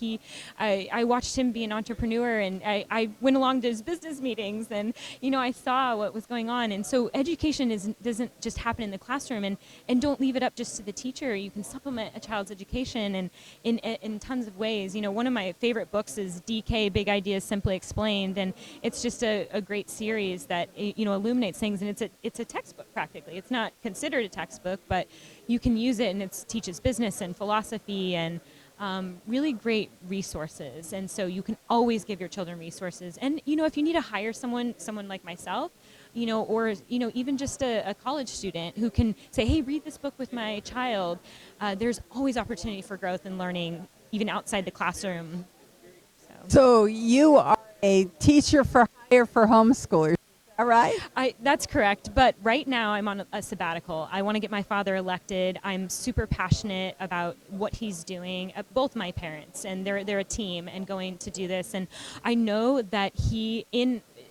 I watched him be an entrepreneur, and I went along to his business meetings, and, I saw what was going on. And so education doesn't just happen in the classroom, and don't leave it up just to the teacher. You can supplement a child's education and in tons of ways. One of my favorite books is DK, Big Ideas Simply Explained, and it's just a great series that, illuminates things, and it's a textbook practically. It's not considered a textbook, but you can use it, and it teaches business and philosophy and really great resources. And so you can always give your children resources. And, if you need to hire someone like myself, or, even just a college student who can say, hey, read this book with my child, there's always opportunity for growth and learning, even outside the classroom.
So you are a teacher for hire for homeschoolers. All right.
That's correct. But right now I'm on a sabbatical. I want to get my father elected. I'm super passionate about what he's doing. Both my parents, and they're a team and going to do this. And I know that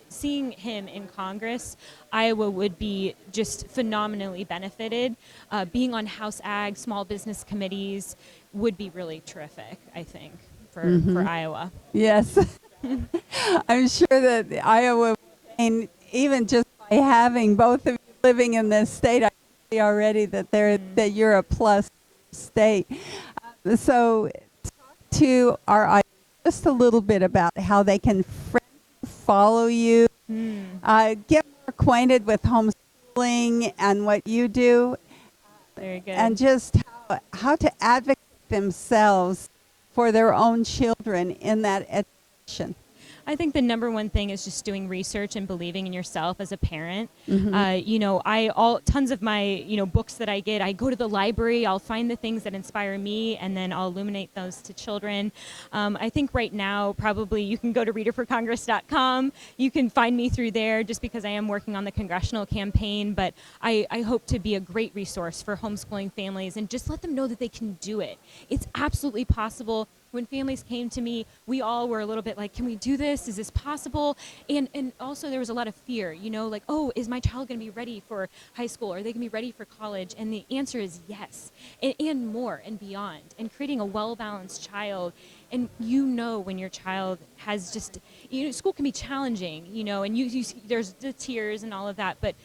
seeing him in Congress, Iowa would be just phenomenally benefited. Being on House Ag, small business committees would be really terrific, I think, for Iowa.
Yes. I'm sure that Iowa, and even just by having both of you living in this state, I see already that you're a plus state. So talk to our audience just a little bit about how they can follow you, get more acquainted with homeschooling and what you do,
Very good.
and just how to advocate themselves for their own children in that education.
I think the number one thing is just doing research and believing in yourself as a parent.
Mhm.
Tons of my, books that I get, I go to the library, I'll find the things that inspire me, and then I'll illuminate those to children. I think right now, probably you can go to readerforcongress.com. You can find me through there just because I am working on the congressional campaign, but I hope to be a great resource for homeschooling families and just let them know that they can do it. It's absolutely possible. When families came to me, we all were a little bit like, can we do this? Is this possible? And also there was a lot of fear, like, oh, is my child going to be ready for high school? Are they going to be ready for college? And the answer is yes, and more and beyond. And creating a well-balanced child. And when your child has just, school can be challenging, and there's the tears and all of that, but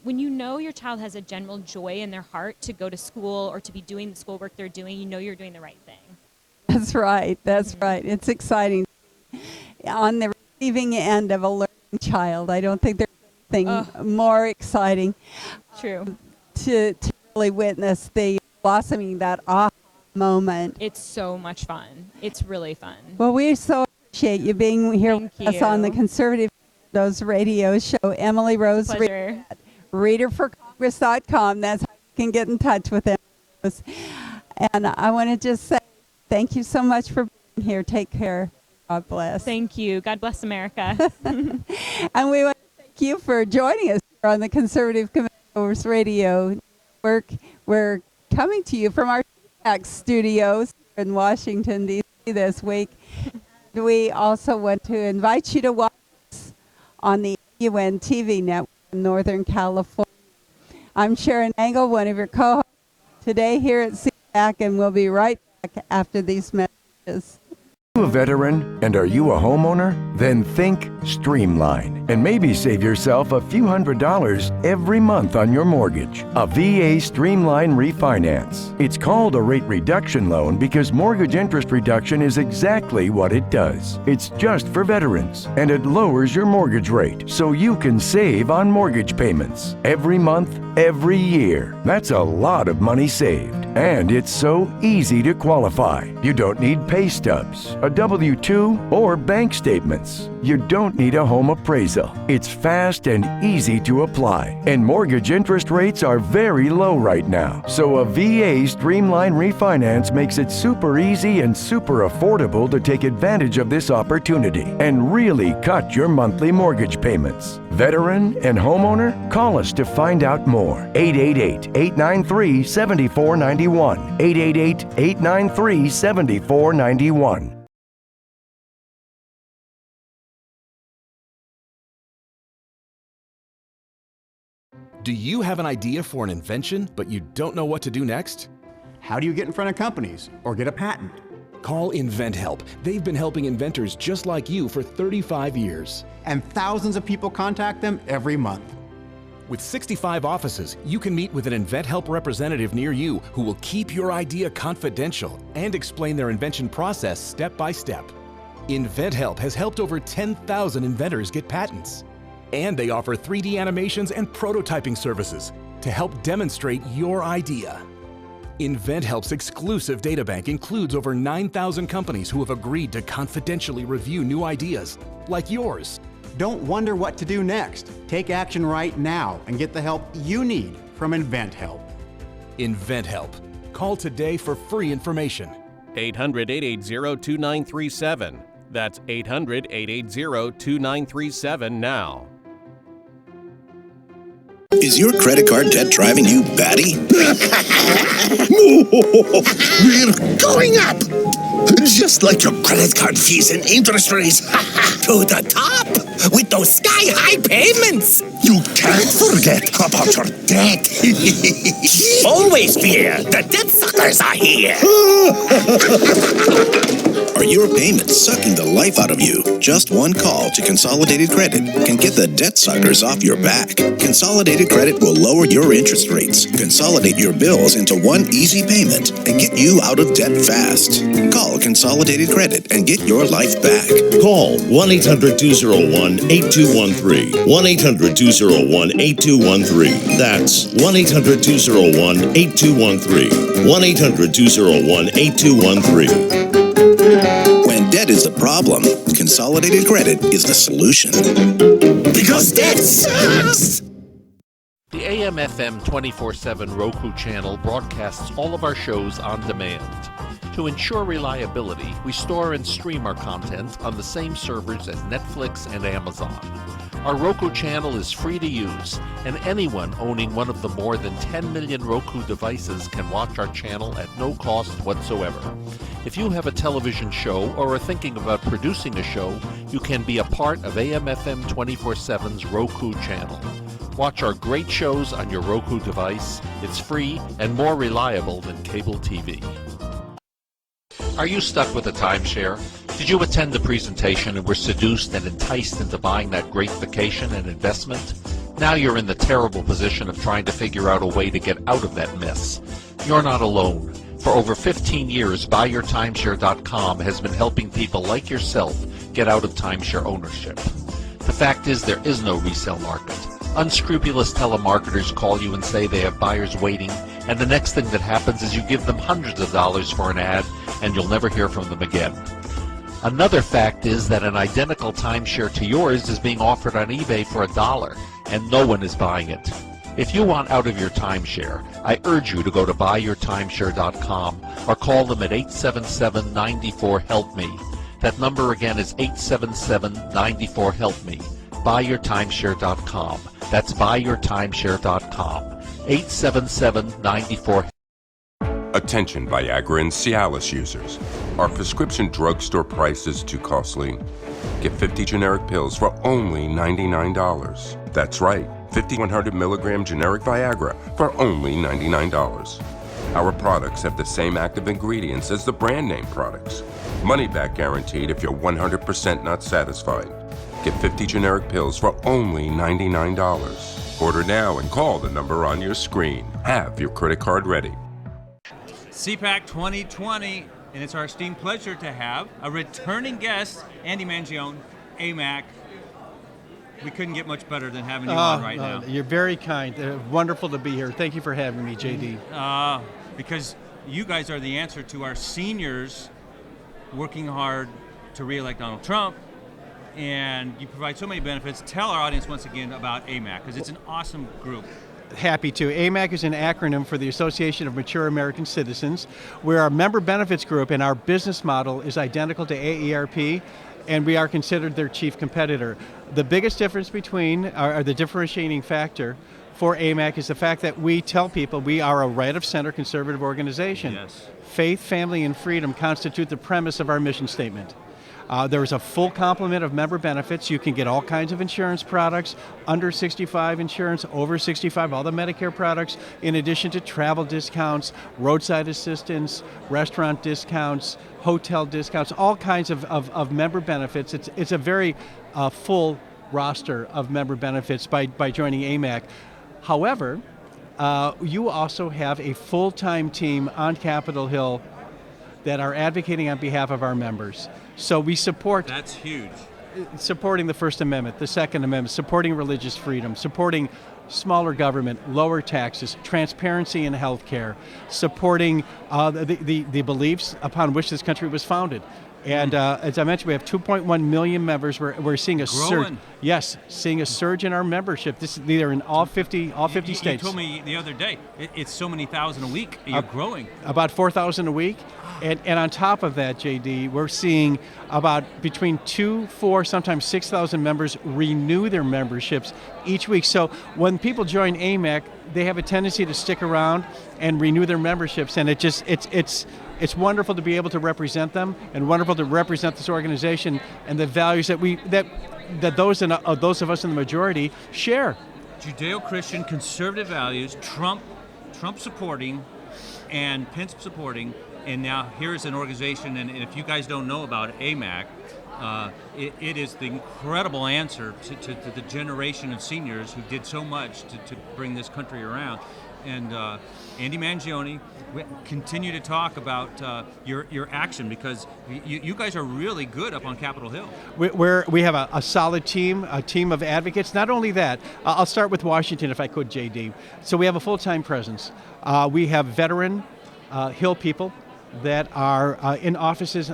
when your child has a general joy in their heart to go to school or to be doing the schoolwork they're doing, you're doing the right thing.
That's right. It's exciting. On the receiving end of a learning child, I don't think there's anything more exciting.
True.
To really witness the blossoming, that aha moment.
It's so much fun. It's really fun.
Well, we so appreciate you being here with us on the Conservative Commandos radio show. Emily Rose
Pleasure.
at readerforcongress.com. That's how you can get in touch with them. And I want to just say thank you so much for being here. Take care. God bless.
Thank you. God bless America.
And we want to thank you for joining us here on the Conservative Commandos Radio Network. We're coming to you from our CPAC studios in Washington, D.C. this week. We also want to invite you to watch us on the UN TV network in Northern California. I'm Sharron Angle, one of your co-hosts today here at CPAC, and we'll be right back after these messages.
Are you a veteran and are you a homeowner? Then think Streamline and maybe save yourself a few $100s every month on your mortgage. A VA Streamline refinance. It's called a rate reduction loan because mortgage interest reduction is exactly what it does. It's just for veterans and it lowers your mortgage rate so you can save on mortgage payments every month, every year. That's a lot of money saved. And it's so easy to qualify. You don't need pay stubs, a W-2, or bank statements. You don't need a home appraisal. It's fast and easy to apply. And mortgage interest rates are very low right now. So a VA Streamline refinance makes it super easy and super affordable to take advantage of this opportunity and really cut your monthly mortgage payments. Veteran and homeowner? Call us to find out more. 888-893-7491. 888-893-7491.
Do you have an idea for an invention, but you don't know what to do next?
How do you get in front of companies or get a patent?
Call InventHelp. They've been helping inventors just like you for 35 years.
And thousands of people contact them every month.
With 65 offices, you can meet with an InventHelp representative near you who will keep your idea confidential and explain their invention process step by step. InventHelp has helped over 10,000 inventors get patents. And they offer 3D animations and prototyping services to help demonstrate your idea. InventHelp's exclusive databank includes over 9,000 companies who have agreed to confidentially review new ideas, like yours.
Don't wonder what to do next. Take action right now and get the help you need from InventHelp.
InventHelp. Call today for free information.
800-880-2937. That's 800-880-2937 now.
Is your credit card debt driving you batty?
We're going up! Just like your credit card fees and interest rates. To the top! With those sky sky-high payments. You can't forget about your debt. Always fear, the debt suckers are here.
Are your payments sucking the life out of you? Just one call to Consolidated Credit can get the debt suckers off your back. Consolidated Credit will lower your interest rates, consolidate your bills into one easy payment, and get you out of debt fast. Call Consolidated Credit and get your life back.
Call 1-800-201-8213. 1-800-201-8213. That's 1-800-201-8213. 1-800-201-8213.
When debt is the problem, Consolidated Credit is the solution.
Because debt sucks!
The AM/FM 24/7 Roku channel broadcasts all of our shows on demand. To ensure reliability, we store and stream our content on the same servers as Netflix and Amazon. Our Roku channel is free to use, and anyone owning one of the more than 10 million Roku devices can watch our channel at no cost whatsoever. If you have a television show or are thinking about producing a show, you can be a part of AM/FM 24/7's Roku channel. Watch our great shows on your Roku device. It's free and more reliable than cable TV. Are you stuck with a timeshare? Did you attend the presentation and were seduced and enticed into buying that great vacation and investment? Now you're in the terrible position of trying to figure out a way to get out of that mess. You're not alone. For over 15 years, BuyYourTimeshare.com has been helping people like yourself get out of timeshare ownership. The fact is there is no resale market. Unscrupulous telemarketers call you and say they have buyers waiting, and the next thing that happens is you give them hundreds of dollars for an ad, and you'll never hear from them again. Another fact is that an identical timeshare to yours is being offered on eBay for $1, and no one is buying it. If you want out of your timeshare, I urge you to go to BuyYourTimeshare.com or call them at 877-94-HELP-ME. That number again is 877-94-HELP-ME. BuyYourTimeshare.com. That's BuyYourTimeshare.com. 877-94.
Attention Viagra and Cialis users. Are prescription drugstore prices too costly? Get 50 generic pills for only $99. That's right, 50 100 milligram generic Viagra for only $99. Our products have the same active ingredients as the brand name products. Money back guaranteed if you're 100% not satisfied. Get 50 generic pills for only $99. Order now and call the number on your screen. Have your credit card ready.
CPAC 2020, and it's our esteemed pleasure to have a returning guest, Andy Mangione, AMAC. We couldn't get much better than having you on right now.
You're very kind. Wonderful to be here. Thank you for having me, JD.
Because you guys are the answer to our seniors working hard to re-elect Donald Trump, and you provide so many benefits. Tell our audience once again about AMAC, because it's an awesome group.
Happy to. AMAC is an acronym for the Association of Mature American Citizens. We're a member benefits group, and our business model is identical to AERP, and we are considered their chief competitor. The biggest difference between, or the differentiating factor for AMAC is the fact that we tell people we are a right-of-center conservative organization.
Yes.
Faith, family, and freedom constitute the premise of our mission statement. There is a full complement of member benefits. You can get all kinds of insurance products, under 65 insurance, over 65, all the Medicare products, in addition to travel discounts, roadside assistance, restaurant discounts, hotel discounts, all kinds of member benefits. It's a very full roster of member benefits by joining AMAC. However, you also have a full-time team on Capitol Hill that are advocating on behalf of our members. So we support...
That's huge.
Supporting the First Amendment, the Second Amendment, supporting religious freedom, supporting smaller government, lower taxes, transparency in healthcare, supporting the beliefs upon which this country was founded. And as I mentioned, we have 2.1 million members. We're seeing a surge. Yes, seeing a surge in our membership. These are in all 50 states.
You told me the other day it's so many thousand a week. You're growing.
About 4,000 a week. And on top of that, JD, we're seeing about between 2,000, 4,000, sometimes 6,000 members renew their memberships each week. So when people join AMAC, they have a tendency to stick around and renew their memberships, and it's it's wonderful to be able to represent them, and wonderful to represent this organization and the values that those of us in the majority share.
Judeo-Christian conservative values, Trump supporting, and Pence supporting, and now here's an organization, and if you guys don't know about AMAC, it is the incredible answer to the generation of seniors who did so much to bring this country around. And Andy Mangione, we continue to talk about your action, because you guys are really good up on Capitol Hill.
We have a solid team, a team of advocates. Not only that, I'll start with Washington if I could, JD. So we have a full-time presence. We have veteran Hill people that are in offices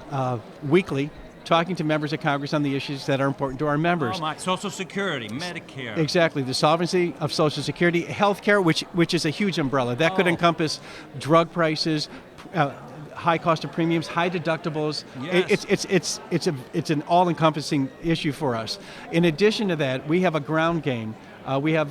weekly, talking to members of Congress on the issues that are important to our members.
Oh my, Social Security, Medicare.
Exactly, the solvency of Social Security, healthcare, which is a huge umbrella. That could encompass drug prices, high cost of premiums, high deductibles.
Yes.
It's an all-encompassing issue for us. In addition to that, we have a ground game. We have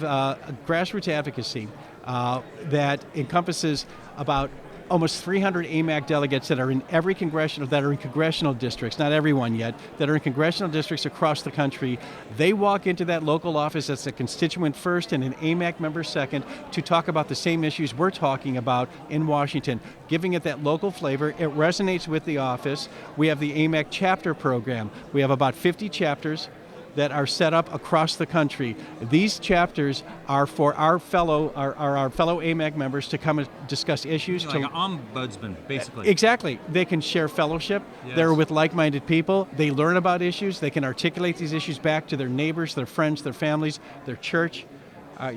grassroots advocacy that encompasses about almost 300 AMAC delegates that are in congressional districts, not everyone yet, that are in congressional districts across the country. They walk into that local office as a constituent first and an AMAC member second to talk about the same issues we're talking about in Washington, giving it that local flavor. It resonates with the office. We have the AMAC chapter program. We have about 50 chapters that are set up across the country. These chapters are for our fellow AMAC members to come and discuss issues.
Like an ombudsman, basically.
Exactly. They can share fellowship.
Yes.
They're with like-minded people. They learn about issues. They can articulate these issues back to their neighbors, their friends, their families, their church.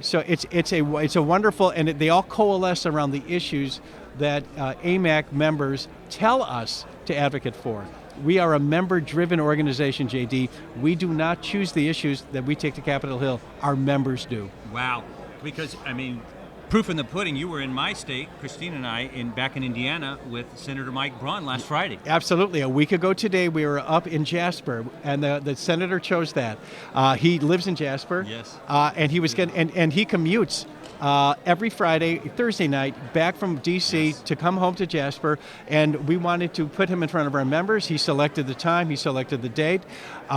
So it's a wonderful, and they all coalesce around the issues that AMAC members tell us to advocate for. We are a member-driven organization, JD. We do not choose the issues that we take to Capitol Hill. Our members do.
Wow. Because, I mean, proof in the pudding, you were in my state, Christine and I, back in Indiana with Senator Mike Braun last Friday.
Absolutely. A week ago today, we were up in Jasper, and the senator chose that. He lives in Jasper.
Yes.
And he was and he commutes every Thursday night, back from D.C. to come home to Jasper, and we wanted to put him in front of our members. He selected the time, he selected the date.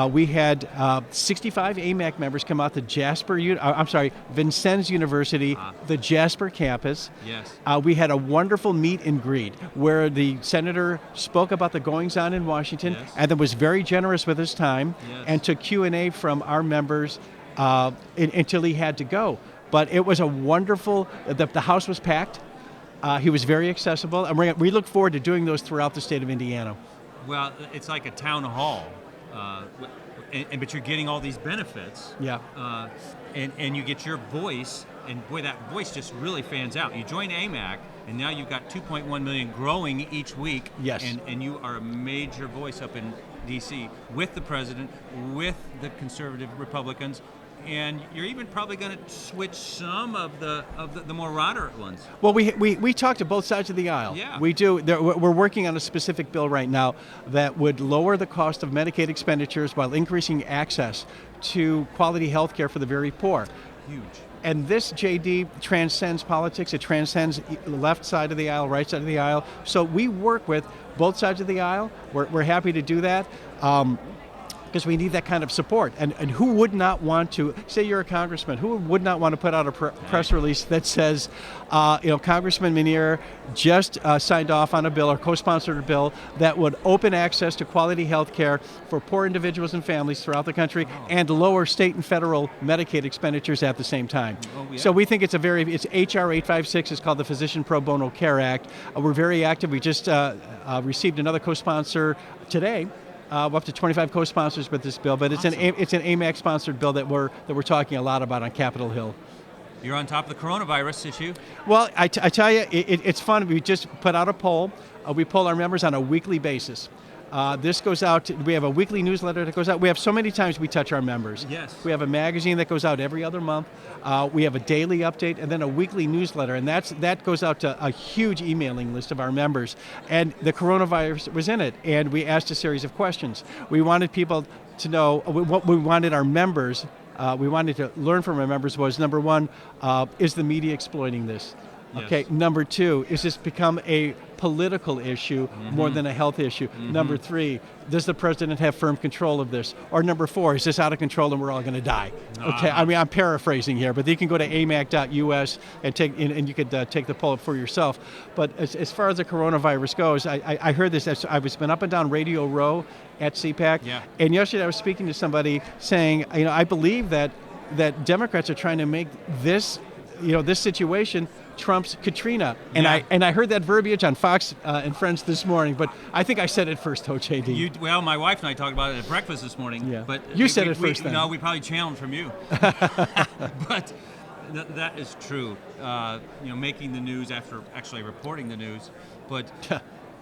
We had 65 AMAC members come out to Vincennes University, the Jasper campus.
Yes.
We had a wonderful meet and greet where the senator spoke about the goings-on in Washington, and then was very generous with his time, and took Q&A from our members until he had to go. But it was a wonderful, the house was packed. He was very accessible, and we look forward to doing those throughout the state of Indiana.
Well, it's like a town hall, but you're getting all these benefits.
Yeah.
And you get your voice, and boy, that voice just really fans out. You join AMAC, and now you've got 2.1 million growing each week.
Yes.
And you are a major voice up in D.C. with the president, with the conservative Republicans. And you're even probably going to switch some of the more moderate ones.
Well, we talk to both sides of the aisle.
Yeah.
We do. We're working on a specific bill right now that would lower the cost of Medicaid expenditures while increasing access to quality health care for the very poor.
Huge.
And this, JD, transcends politics. It transcends left side of the aisle, right side of the aisle. So we work with both sides of the aisle. We're happy to do that. Because we need that kind of support. And who would not want to, say you're a congressman, who would not want to put out a press release that says, Congressman Miniear just signed off on a bill or co-sponsored a bill that would open access to quality health care for poor individuals and families throughout the country and lower state and federal Medicaid expenditures at the same time.
Oh, yeah.
So we think it's HR 856, it's called the Physician Pro Bono Care Act. We're very active. We just received another co-sponsor today. Up to 25 co-sponsors with this bill, but it's
awesome.
It's an AMAC-sponsored bill that we're talking a lot about on Capitol Hill.
You're on top of the coronavirus issue.
Well, I tell you, it's fun. We just put out a poll. We poll our members on a weekly basis. This goes out. We have a weekly newsletter that goes out. We have so many times we touch our members.
Yes.
We have a magazine that goes out every other month. We have a daily update and then a weekly newsletter, and that goes out to a huge emailing list of our members. And the coronavirus was in it, and we asked a series of questions. We wanted people to know what we wanted our members. We wanted to learn from our members was, number one, is the media exploiting this? Okay. Number 2, is this become a political issue more than a health issue? Number 3, does the president have firm control of this? Or number 4, is this out of control and we're all going to die? Okay, I mean, I'm paraphrasing here, but you can go to amac.us and you could take the poll up for yourself. But as far as the coronavirus goes, I heard this. I was been up and down Radio Row at CPAC, and yesterday I was speaking to somebody saying, I believe that Democrats are trying to make this, this situation Trump's Katrina, and I heard that verbiage on Fox and Friends this morning, but I think I said it first, JD.
Well, my wife and I talked about it at breakfast this morning.
Yeah.
But
you said it first. Then.
No, we probably challenged from you. But that is true. Making the news after actually reporting the news, but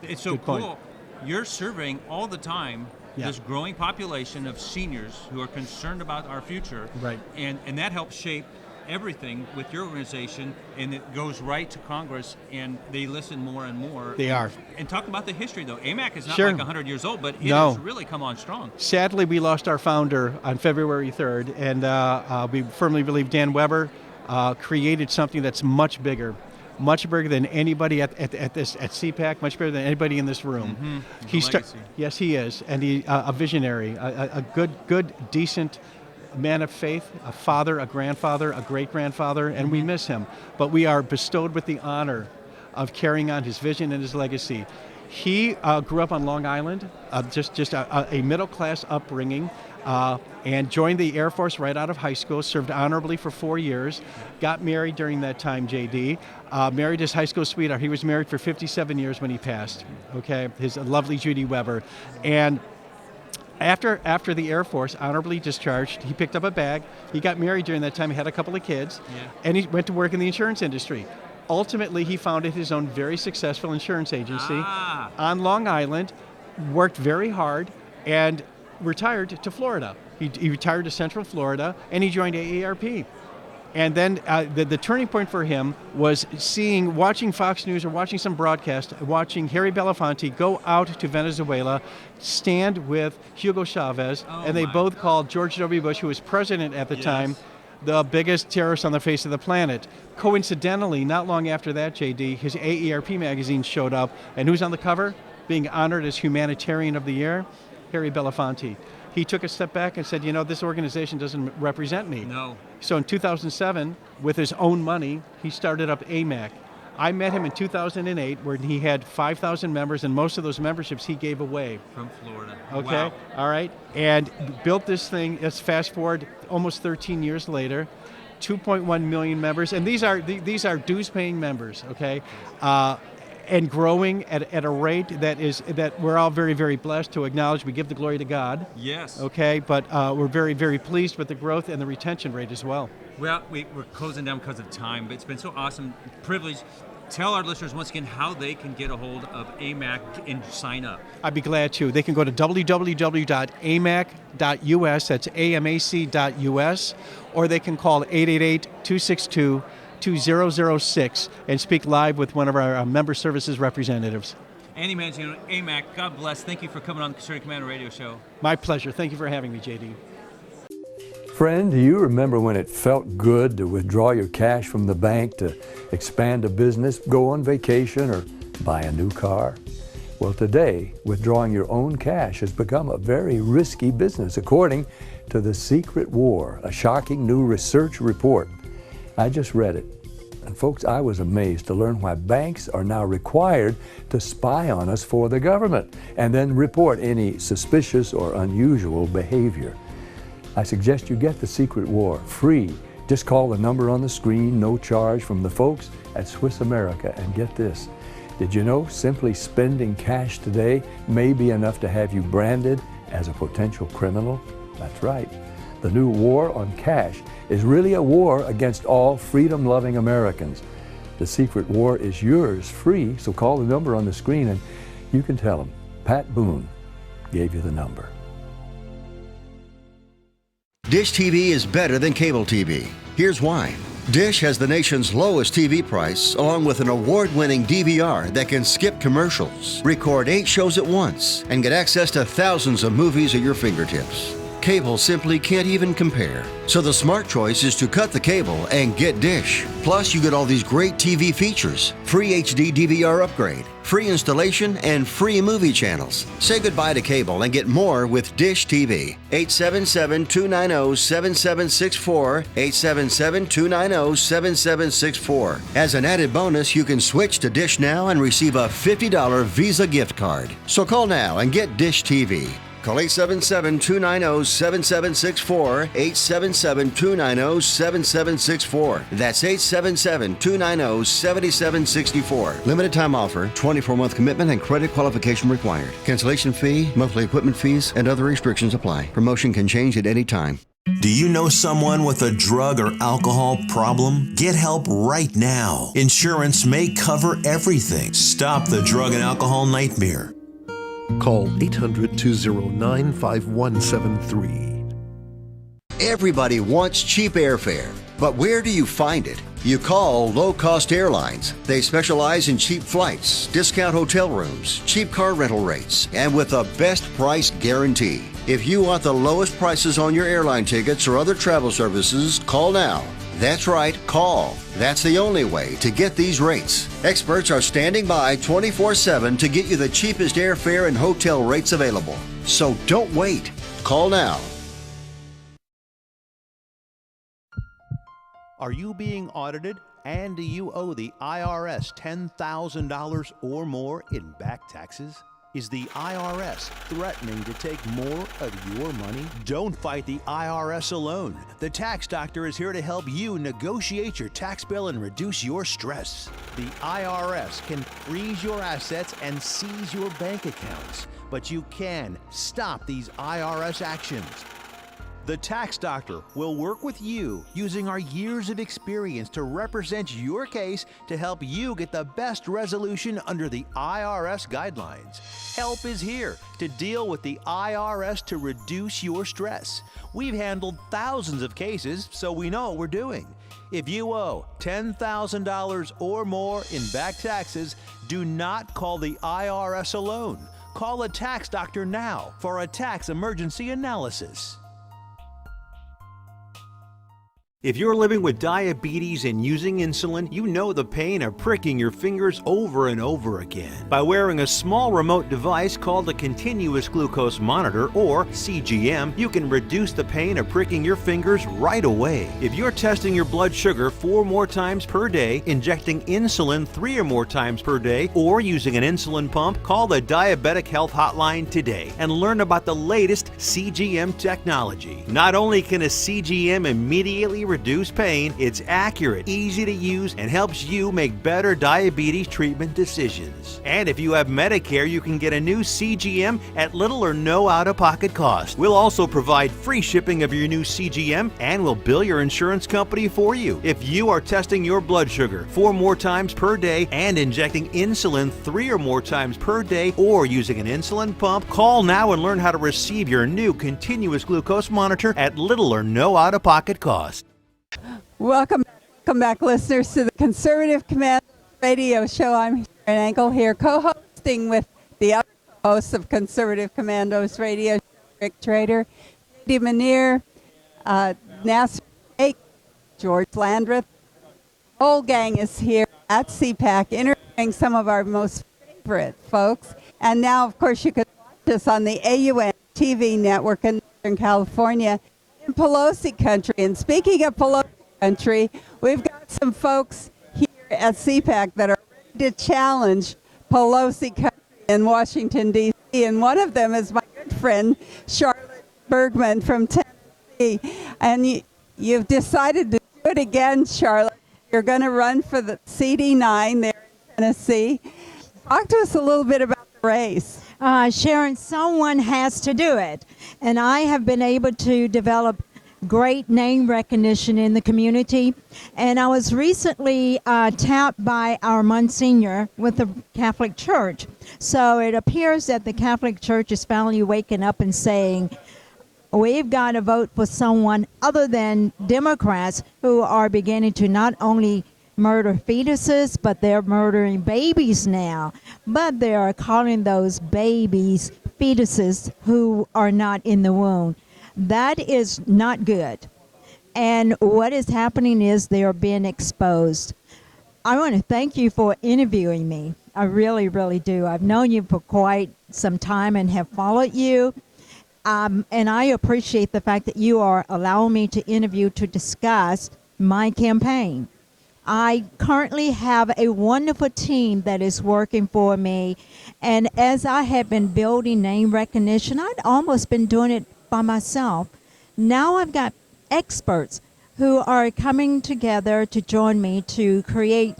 it's so cool. You're surveying all the time. This growing population of seniors who are concerned about our future,
right?
And that helps shape everything with your organization, and it goes right to Congress, and they listen more and more.
They are.
And talking about the history, though, AMAC is not
Sure.
like 100 years old, but it has really come on strong.
Sadly, we lost our founder on February 3rd, and we firmly believe Dan Weber created something that's much bigger than anybody at CPAC, much bigger than anybody in this room. Yes, he is, and he a visionary, a good, decent man of faith, a father, a grandfather, a great-grandfather, and we miss him. But we are bestowed with the honor of carrying on his vision and his legacy. He grew up on Long Island, just a middle-class upbringing, and joined the Air Force right out of high school, served honorably for 4 years, got married during that time, JD, married his high school sweetheart. He was married for 57 years when he passed, okay, his lovely Judy Weber. And after the Air Force, honorably discharged, he picked up a bag. He got married during that time. He had a couple of kids, and he went to work in the insurance industry. Ultimately, he founded his own very successful insurance agency on Long Island, worked very hard, and retired to Florida. He retired to Central Florida, and he joined AARP. And then the turning point for him was watching Fox News or watching some broadcast, watching Harry Belafonte go out to Venezuela, stand with Hugo Chavez, and they both called George W. Bush, who was president at the time, the biggest terrorist on the face of the planet. Coincidentally, not long after that, JD, his AARP magazine showed up, and who's on the cover? Being honored as Humanitarian of the Year? Harry Belafonte. He took a step back and said, this organization doesn't represent me.
No.
So in 2007, with his own money, he started up AMAC. I met him in 2008, where he had 5,000 members, and most of those memberships he gave away.
From Florida.
Okay,
wow.
All right. And built this thing, let's fast forward almost 13 years later, 2.1 million members, and these are dues-paying members, okay? And growing at a rate that we're all very, very blessed to acknowledge. We give the glory to God.
Yes.
Okay, but we're very, very pleased with the growth and the retention rate as well.
Well, we're closing down because of time, but it's been so awesome, privilege. Tell our listeners once again how they can get a hold of AMAC and sign up.
I'd be glad to. They can go to www.amac.us, that's amac.us, or they can call 888-262-2006 and speak live with one of our member services representatives.
Andy Mangione, AMAC, God bless. Thank you for coming on the Concerted Commander Radio Show.
My pleasure. Thank you for having me, JD.
Friend, do you remember when it felt good to withdraw your cash from the bank to expand a business, go on vacation, or buy a new car? Well, today, withdrawing your own cash has become a very risky business, according to The Secret War, a shocking new research report. I just read it. And folks, I was amazed to learn why banks are now required to spy on us for the government and then report any suspicious or unusual behavior. I suggest you get The Secret War free. Just call the number on the screen, no charge, from the folks at Swiss America. And get this, did you know simply spending cash today may be enough to have you branded as a potential criminal? That's right. The new war on cash is really a war against all freedom-loving Americans. The Secret War is yours free, so call the number on the screen and you can tell them Pat Boone gave you the number.
Dish TV is better than cable TV. Here's why. Dish has the nation's lowest TV price, along with an award-winning DVR that can skip commercials, record 8 shows at once, and get access to thousands of movies at your fingertips. Cable simply can't even compare. So the smart choice is to cut the cable and get Dish. Plus, you get all these great TV features, free HD DVR upgrade, free installation, and free movie channels. Say goodbye to cable and get more with Dish TV. 877-290-7764, 877-290-7764. As an added bonus, you can switch to Dish now and receive a $50 Visa gift card. So call now and get Dish TV. Call 877-290-7764, 877-290-7764. That's 877-290-7764. Limited time offer, 24-month commitment and credit qualification required. Cancellation fee, monthly equipment fees, and other restrictions apply. Promotion can change at any time.
Do you know someone with a drug or alcohol problem? Get help right now. Insurance may cover everything. Stop the drug and alcohol nightmare.
Call 800-209-5173.
Everybody wants cheap airfare, but where do you find it? You call Low Cost Airlines. They specialize in cheap flights, discount hotel rooms, cheap car rental rates, and with a best price guarantee. If you want the lowest prices on your airline tickets or other travel services, call now. That's right, call. That's the only way to get these rates. Experts are standing by 24/7 to get you the cheapest airfare and hotel rates available. So don't wait. Call now.
Are you being audited and do you owe the IRS $10,000 or more in back taxes? Is the IRS threatening to take more of your money? Don't fight the IRS alone. The Tax Doctor is here to help you negotiate your tax bill and reduce your stress. The IRS can freeze your assets and seize your bank accounts, but you can stop these IRS actions. The Tax Doctor will work with you using our years of experience to represent your case to help you get the best resolution under the IRS guidelines. Help is here to deal with the IRS to reduce your stress. We've handled thousands of cases, so we know what we're doing. If you owe $10,000 or more in back taxes, do not call the IRS alone. Call a Tax Doctor now for a tax emergency analysis. If you're living with diabetes and using insulin, you know the pain of pricking your fingers over and over again. By wearing a small remote device called a continuous glucose monitor, or CGM, you can reduce the pain of pricking your fingers right away. If you're testing your blood sugar 4 more times per day, injecting insulin 3 or more times per day, or using an insulin pump, call the Diabetic Health Hotline today and learn about the latest CGM technology. Not only can a CGM immediately reduce pain, it's accurate, easy to use, and helps you make better diabetes treatment decisions. And if you have Medicare, you can get a new CGM at little or no out-of-pocket cost. We'll also provide free shipping of your new CGM, and we'll bill your insurance company for you. If you are testing your blood sugar 4 more times per day and injecting insulin 3 or more times per day, or using an insulin pump, call now and learn how to receive your new continuous glucose monitor at little or no out-of-pocket cost.
Welcome back, listeners, to the Conservative Command Radio Show. I'm Sharron Angle here, co-hosting with the other hosts of Conservative Commandos Radio, Rick Trader, Miniear, Nasser Ake, George Landreth. The whole gang is here at CPAC, interviewing some of our most favorite folks. And now, of course, you can watch us on the AUN TV network in Northern California, in Pelosi country. And speaking of Pelosi country, we've got some folks here at CPAC that are ready to challenge Pelosi country in Washington, D.C. And one of them is my good friend, Charlotte Bergmann from Tennessee. And you've decided to do it again, Charlotte. You're going to run for the CD9 there in Tennessee. Talk to us a little bit about the race.
Sharron, someone has to do it. And I have been able to develop great name recognition in the community. And I was recently tapped by our Monsignor with the Catholic Church. So it appears that the Catholic Church is finally waking up and saying, we've got to vote for someone other than Democrats who are beginning to not only murder fetuses, but they're murdering babies now. But they are calling those babies fetuses who are not in the womb. That is not good. And what is happening is they are being exposed. I want to thank you for interviewing me. I really, really do. I've known you for quite some time and have followed you. And I appreciate the fact that you are allowing me to interview to discuss my campaign. I currently have a wonderful team that is working for me. And as I have been building name recognition, I'd almost been doing it by myself. Now I've got experts who are coming together to join me to create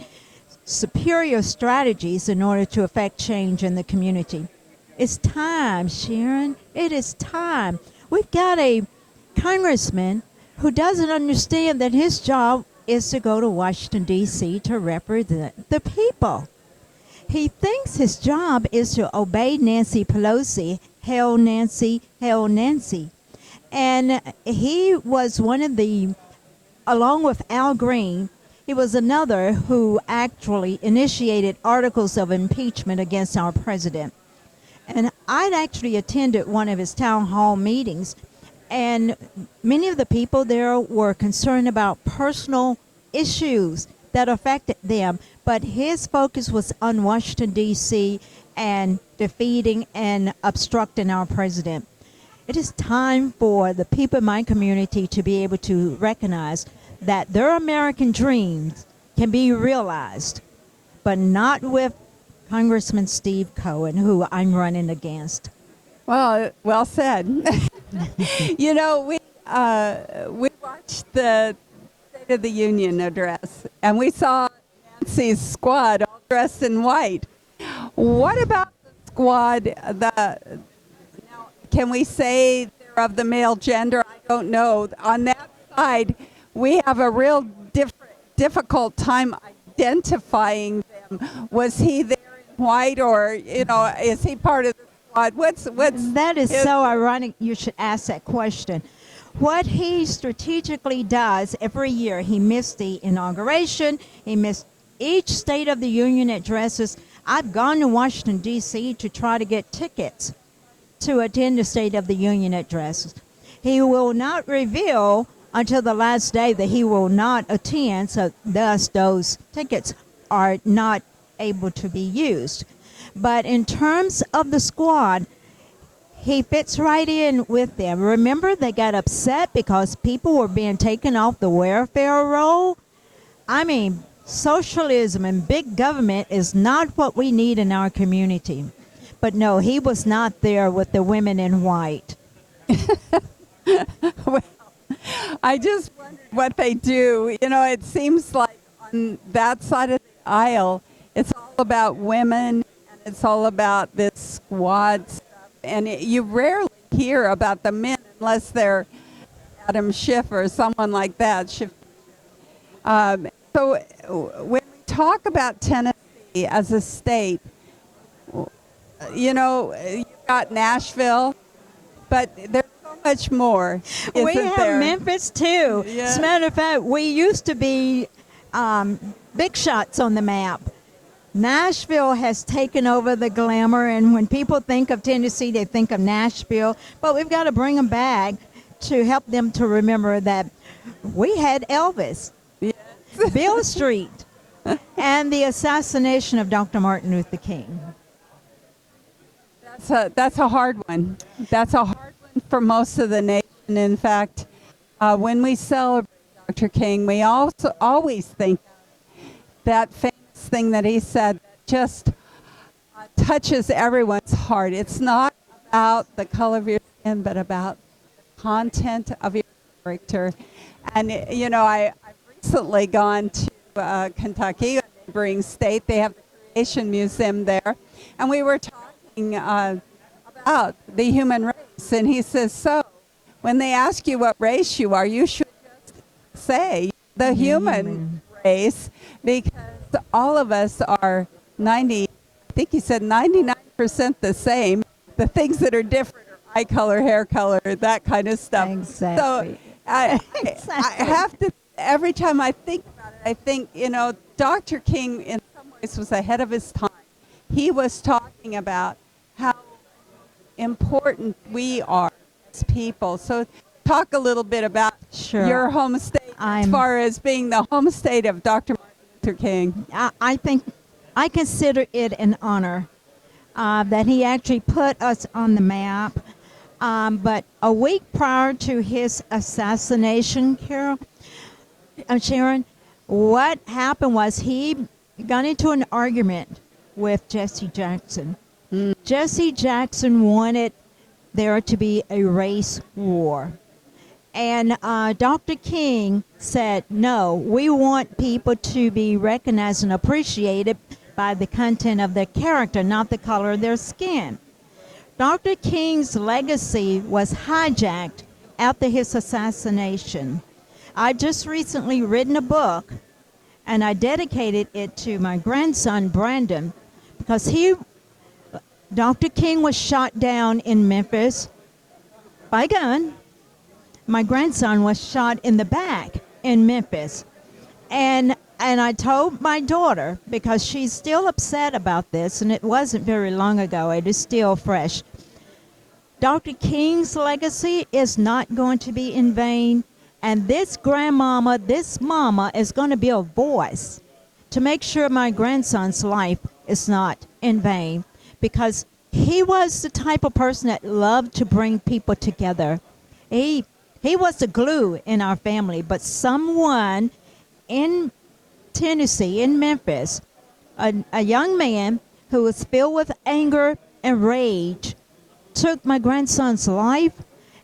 superior strategies in order to affect change in the community. It's time, Sharron. It is time. We've got a congressman who doesn't understand that his job is to go to Washington, D.C. to represent the people. He thinks his job is to obey Nancy Pelosi, hail Nancy, hail Nancy. And he was one of the, along with Al Green, he was another who actually initiated articles of impeachment against our president. And I'd actually attended one of his town hall meetings, and many of the people there were concerned about personal issues that affected them, but his focus was on Washington, D.C. and defeating and obstructing our president. It is time for the people in my community to be able to recognize that their American dreams can be realized, but not with Congressman Steve Cohen, who I'm running against.
Well said. You know, we watched the State of the Union address, and we saw Nancy's squad all dressed in white. What about the squad? Can we say they're of the male gender? I don't know. On that side, we have a real difficult time identifying them. Was he there in white, or is he part of the squad?
That is so ironic. You should ask that question. What he strategically does every year, he missed the inauguration, he missed each State of the Union addresses. I've gone to Washington, D.C. to try to get tickets to attend the State of the Union addresses. He will not reveal until the last day that he will not attend, so thus those tickets are not able to be used. But in terms of the squad, he fits right in with them. Remember, they got upset because people were being taken off the welfare roll? I mean, socialism and big government is not what we need in our community. But no, he was not there with the women in white.
Well, I just wondered what they do. It seems like on that side of the aisle, it's all about women, and it's all about this squad stuff. And you rarely hear about the men unless they're Adam Schiff or someone like that. So when we talk about Tennessee as a state, you've got Nashville, but there's so much more.
We have
there?
Memphis, too.
Yeah.
As a matter of fact, we used to be big shots on the map. Nashville has taken over the glamour, and when people think of Tennessee, they think of Nashville. But we've got to bring them back to help them to remember that we had Elvis, yes. Beale Street, and the assassination of Dr. Martin Luther King.
That's a hard one. That's a hard one for most of the nation. In fact, when we celebrate Dr. King, we also always think that famous thing that he said that just touches everyone's heart. It's not about the color of your skin, but about the content of your character. And I've recently gone to Kentucky, a neighboring state. They have the Creation Museum there, and we were talking about the human race. And he says, so when they ask you what race you are, you should just say the human race, because all of us are 99% the same. The things that are different are eye color, hair color, that kind of stuff.
Exactly.
So I have to, every time I think about it, I think, Dr. King in some ways was ahead of his time. He was talking about how important we are as people. So talk a little bit about your home state as far as being the home state of Dr. Martin Luther King.
I think I consider it an honor that he actually put us on the map. But a week prior to his assassination, Sharron, what happened was he got into an argument with Jesse Jackson. Jesse Jackson wanted there to be a race war. And Dr. King said, no, we want people to be recognized and appreciated by the content of their character, not the color of their skin. Dr. King's legacy was hijacked after his assassination. I just recently written a book, and I dedicated it to my grandson, Brandon, because Dr. King was shot down in Memphis by a gun. My grandson was shot in the back in Memphis. And I told my daughter, because she's still upset about this, and it wasn't very long ago, it is still fresh. Dr. King's legacy is not going to be in vain, and this grandmama, this mama is going to be a voice to make sure my grandson's life is not in vain, because he was the type of person that loved to bring people together. He was the glue in our family, but someone in Tennessee, in Memphis, a young man who was filled with anger and rage took my grandson's life,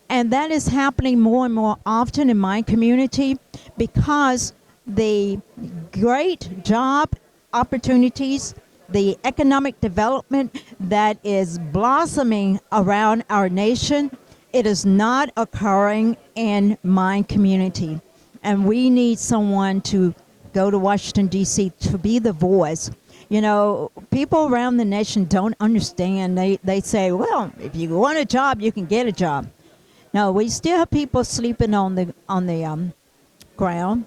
and that is happening more and more often in my community because the great job opportunities, the economic development that is blossoming around our nation, it is not occurring in my community. And we need someone to go to Washington, D.C. to be the voice. You know, people around the nation don't understand. They say, well, if you want a job, you can get a job. No, we still have people sleeping on the ground,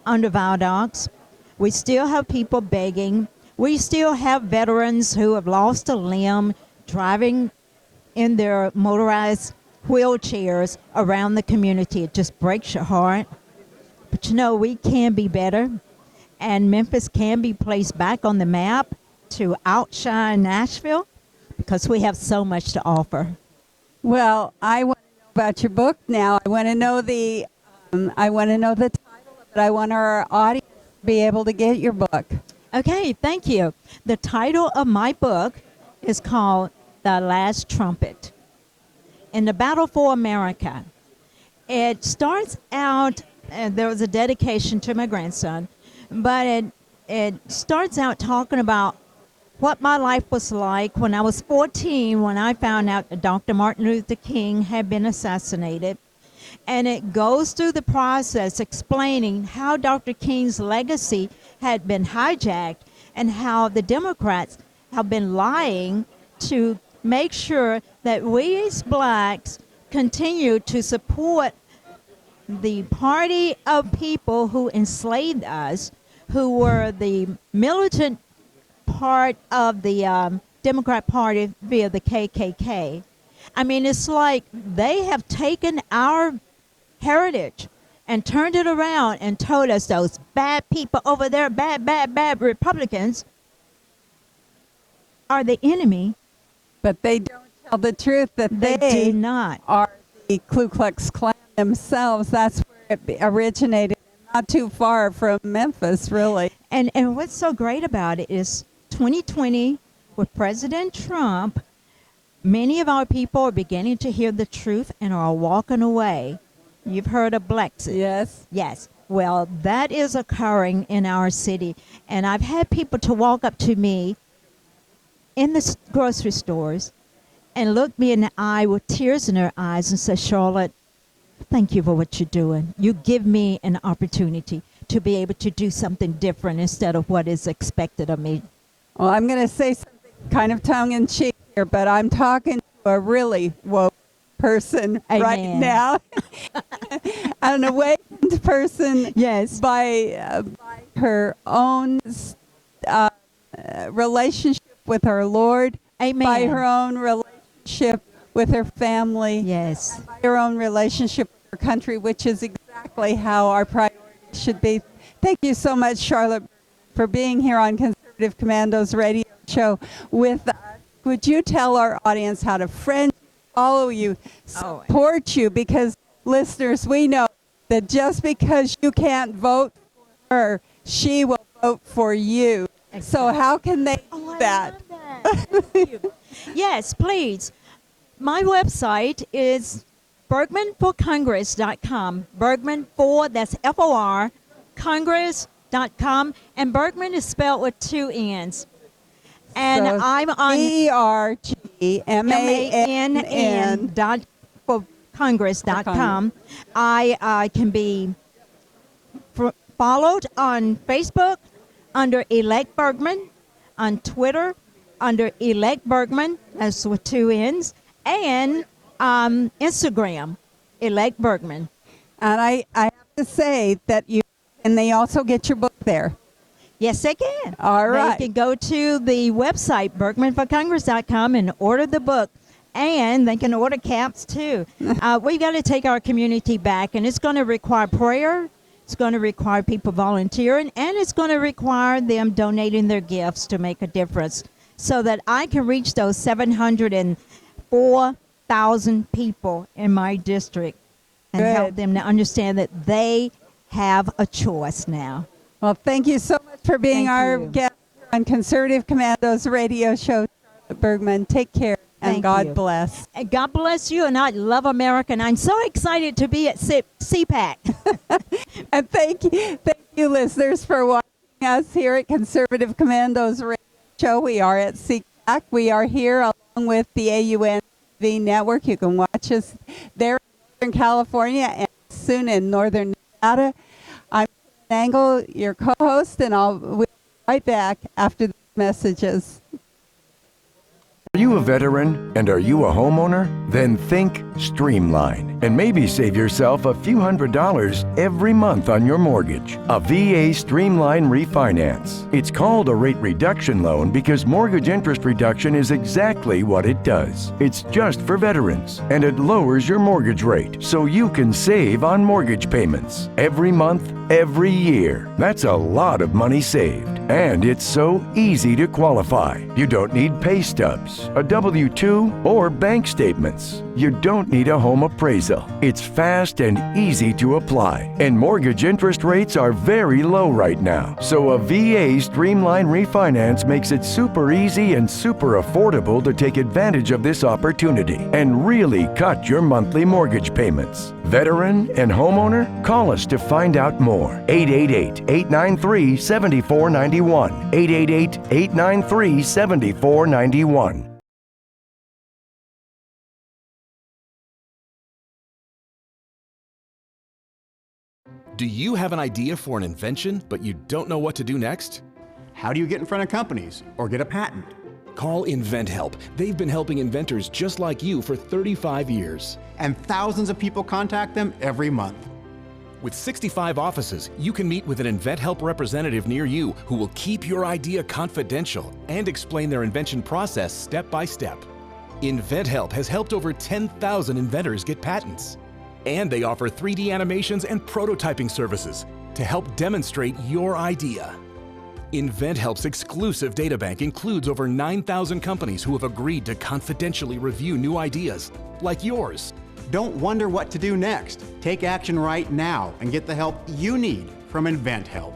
under viaducts. We still have people begging. We still have veterans who have lost a limb driving in their motorized wheelchairs around the community. It just breaks your heart. But you know, we can be better, and Memphis can be placed back on the map to outshine Nashville because we have so much to offer.
Well, I want to know about your book now. I want to know the title of it. I want our audience to be able to get your book.
Okay, thank you. The title of my book is called The Last Trumpet in the Battle for America. It starts out, there was a dedication to my grandson, but it starts out talking about what my life was like when I was 14 when I found out that Dr. Martin Luther King had been assassinated. And it goes through the process explaining how Dr. King's legacy had been hijacked and how the Democrats have been lying to make sure that we as blacks continue to support the party of people who enslaved us, who were the militant part of the Democrat Party via the KKK. I mean, it's like they have taken our heritage and turned it around and told us those bad people over there, bad Republicans, are the enemy.
But they don't tell the truth that they
do not.
Are the Ku Klux Klan themselves. That's where it originated, not too far from Memphis, really.
And what's so great about it is 2020, with President Trump, many of our people are beginning to hear the truth and are walking away. You've heard of Blexit.
Yes.
Yes. Well, that is occurring in our city. And I've had people to walk up to me in the grocery stores and look me in the eye with tears in their eyes and say, Charlotte, thank you for what you're doing. You give me an opportunity to be able to do something different instead of what is expected of me.
Well, I'm going to say something kind of tongue-in-cheek here, but I'm talking to a really woke person right now. An awakened person,
yes,
by her own relationship with her Lord,
amen,
by her own relationship with her family,
yes,
by her own relationship with our country, which is exactly how our priorities should be. Thank you so much, Charlotte, for being here on Conservative Commandos radio show with us. Would you tell our audience how to friend you, follow you, support you? Because, listeners, we know that just because you can't vote for her, she will vote for you. Exactly. So how can they do that?
Yes, please. My website is BergmannForCongress.com. Bergmann for, that's F-O-R, Congress.com. And Bergmann is spelled with 2 N's. And
so
I'm on
BergmanN
for Congress.com. I can be followed on Facebook under Elect Bergmann, on Twitter under Elect Bergmann, that's with 2 N's, and Instagram, Elect Bergmann.
And I have to say that they also get your book there.
Yes, they can.
All right.
They can go to the website, BergmannForCongress.com, and order the book. And they can order caps, too. We've got to take our community back, and it's going to require prayer. It's going to require people volunteering, and it's going to require them donating their gifts to make a difference so that I can reach those 704,000 people in my district and help them to understand that they have a choice now.
Well, thank you so much for being our guest on Conservative Commandos radio show, Charlotte Bergmann. Take care, and God bless.
And God bless you, and I love America, and I'm so excited to be at CPAC.
And thank you, listeners, for watching us here at Conservative Commandos radio show. We are at CPAC. We are here along with the AUNV network. You can watch us there in Northern California and soon in Northern Nevada. I'm Angle, your co-host, and we'll be right back after the messages.
Are you a veteran and are you a homeowner? Then think Streamline and maybe save yourself a few $100s every month on your mortgage. A VA Streamline refinance. It's called a rate reduction loan because mortgage interest reduction is exactly what it does. It's just for veterans and it lowers your mortgage rate so you can save on mortgage payments every month, every year. That's a lot of money saved. And it's so easy to qualify. You don't need pay stubs, a W-2, or bank statements. You don't need a home appraisal. It's fast and easy to apply. And mortgage interest rates are very low right now. So a VA Streamline refinance makes it super easy and super affordable to take advantage of this opportunity and really cut your monthly mortgage payments. Veteran and homeowner? Call us to find out more. 888-893-7491. 888-893-7491.
Do you have an idea for an invention, but you don't know what to do next?
How do you get in front of companies or get a patent?
Call InventHelp. They've been helping inventors just like you for 35 years.
And thousands of people contact them every month.
With 65 offices, you can meet with an InventHelp representative near you who will keep your idea confidential and explain their invention process step by step. InventHelp has helped over 10,000 inventors get patents. And they offer 3D animations and prototyping services to help demonstrate your idea. InventHelp's exclusive databank includes over 9,000 companies who have agreed to confidentially review new ideas, like yours.
Don't wonder what to do next. Take action right now and get the help you need from InventHelp.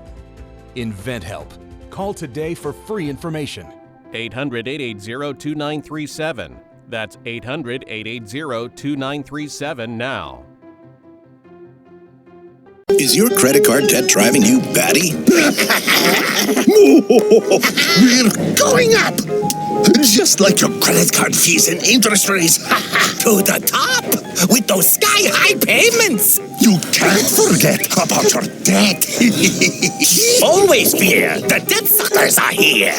InventHelp. Call today for free information.
800-880-2937. That's 800-880-2937 now.
Is your credit card debt driving you batty?
We're going up! Just like your credit card fees and interest rates. To the top! With those sky-high payments! You can't forget about your debt. Always fear, the debt suckers are here!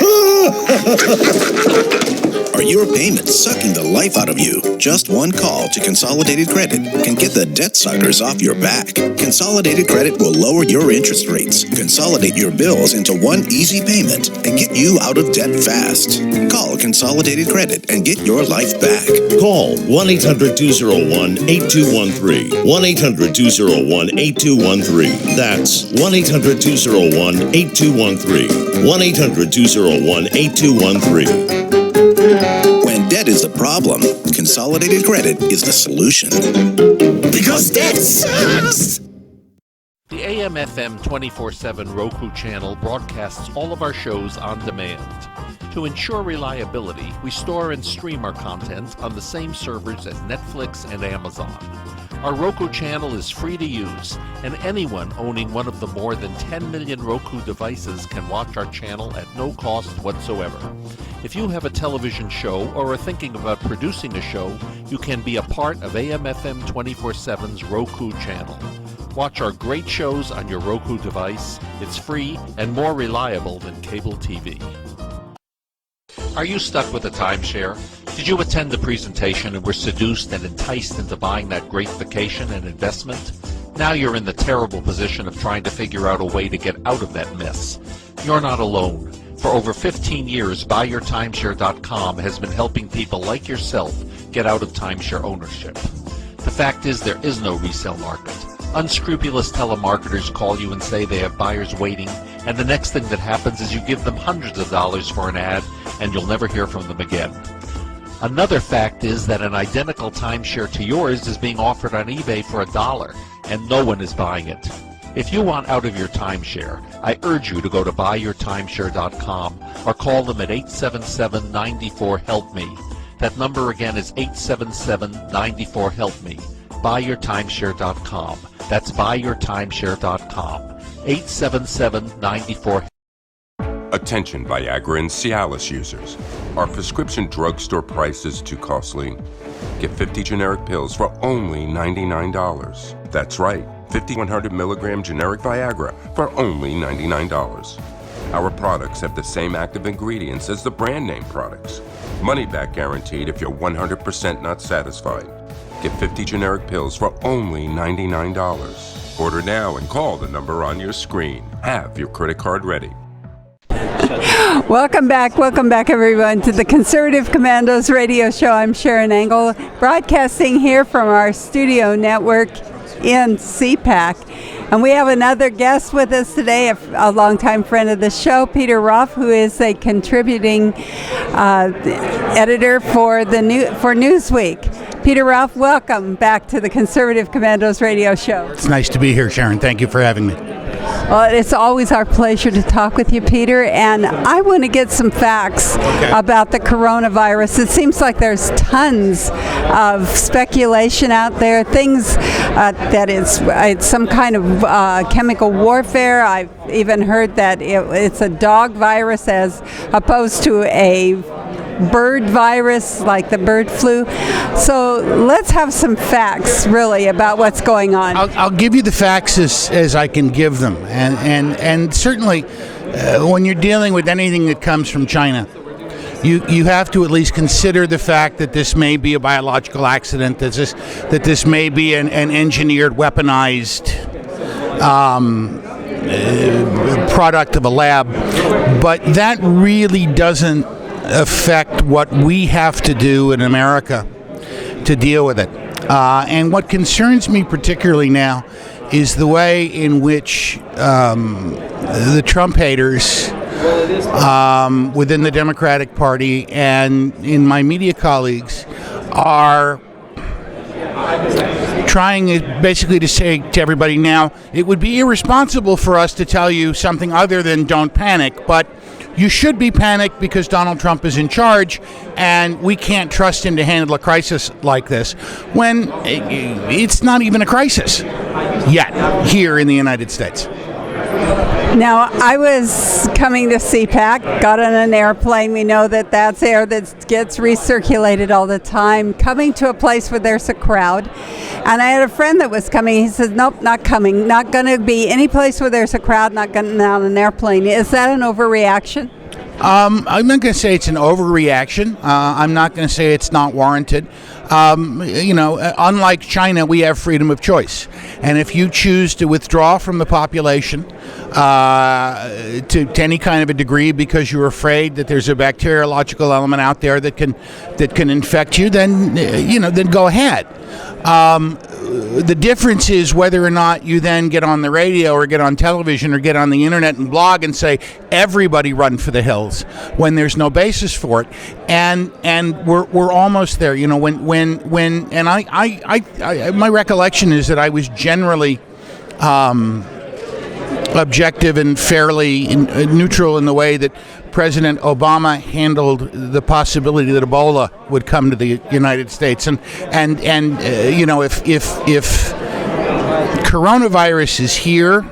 Are your payments sucking the life out of you? Just one call to Consolidated Credit can get the debt suckers off your back. Consolidated Credit will lower your interest rates, consolidate your bills into one easy payment, and get you out of debt fast. Call call Consolidated Credit and get your life back.
Call 1-800-201-8213. 1-800-201-8213. That's 1-800-201-8213. 1-800-201-8213.
When debt is a problem, Consolidated Credit is the solution.
Because debt sucks!
The AM/FM 24/7 Roku channel broadcasts all of our shows on demand. To ensure reliability, we store and stream our content on the same servers as Netflix and Amazon. Our Roku channel is free to use, and anyone owning one of the more than 10 million Roku devices can watch our channel at no cost whatsoever. If you have a television show or are thinking about producing a show, you can be a part of AM/FM 24/7's Roku channel. Watch our great shows on your Roku device. It's free and more reliable than cable TV. Are you stuck with a timeshare? Did you attend the presentation and were seduced and enticed into buying that great vacation and investment? Now you're in the terrible position of trying to figure out a way to get out of that mess. You're not alone. For over 15 years, BuyYourTimeshare.com has been helping people like yourself get out of timeshare ownership. The fact is there is no resale market. Unscrupulous telemarketers call you and say they have buyers waiting, and the next thing that happens is you give them hundreds of dollars for an ad, and you'll never hear from them again. Another fact is that an identical timeshare to yours is being offered on eBay for $1, and no one is buying it. If you want out of your timeshare, I urge you to go to BuyYourTimeshare.com or call them at 877-94-HELP-ME. That number again is 877-94-HELP-ME. BuyYourTimeshare.com. That's BuyYourTimeshare.com. 877-94.
Attention Viagra and Cialis users. Are prescription drugstore prices too costly? Get 50 generic pills for only $99. That's right, 50 100 milligram generic Viagra for only $99. Our products have the same active ingredients as the brand name products. Money back guaranteed if you're 100% not satisfied. Get 50 generic pills for only $99. Order now and call the number on your screen. Have your credit card ready.
Welcome back, everyone, to the Conservative Commandos radio show. I'm Sharron Angle, broadcasting here from our studio network in CPAC. And we have another guest with us today, a longtime friend of the show, Peter Roff, who is a contributing editor for Newsweek. Peter Roff, welcome back to the Conservative Commandos radio show.
It's nice to be here, Sharron. Thank you for having me.
Well, it's always our pleasure to talk with you, Peter, and I want to get some facts about the coronavirus. It seems like there's tons of speculation out there, things that it's some kind of chemical warfare. I've even heard that it's a dog virus as opposed to a bird virus like the bird flu. So let's have some facts really about what's going on.
I'll give you the facts as I can give them, and certainly when you're dealing with anything that comes from China, you have to at least consider the fact that this may be a biological accident, that this may be an engineered, weaponized product of a lab, but that really doesn't affect what we have to do in America to deal with it. And what concerns me particularly now is the way in which the Trump haters within the Democratic Party and in my media colleagues are trying basically to say to everybody now, it would be irresponsible for us to tell you something other than don't panic, but you should be panicked because Donald Trump is in charge and we can't trust him to handle a crisis like this, when it's not even a crisis yet here in the United States.
Now, I was coming to CPAC, got on an airplane. We know that that's air that gets recirculated all the time, coming to a place where there's a crowd. And I had a friend that was coming. He says, nope, not coming. Not going to be any place where there's a crowd, not getting on an airplane. Is that an overreaction?
I'm not going to say it's an overreaction. I'm not going to say it's not warranted. Unlike China, we have freedom of choice. And if you choose to withdraw from the population to any kind of a degree because you're afraid that there's a bacteriological element out there that can infect you, then then go ahead. The difference is whether or not you then get on the radio or get on television or get on the internet and blog and say everybody run for the hills when there's no basis for it, and we're almost there. When I my recollection is that I was generally objective and fairly neutral in the way that President Obama handled the possibility that Ebola would come to the United States, and if coronavirus is here,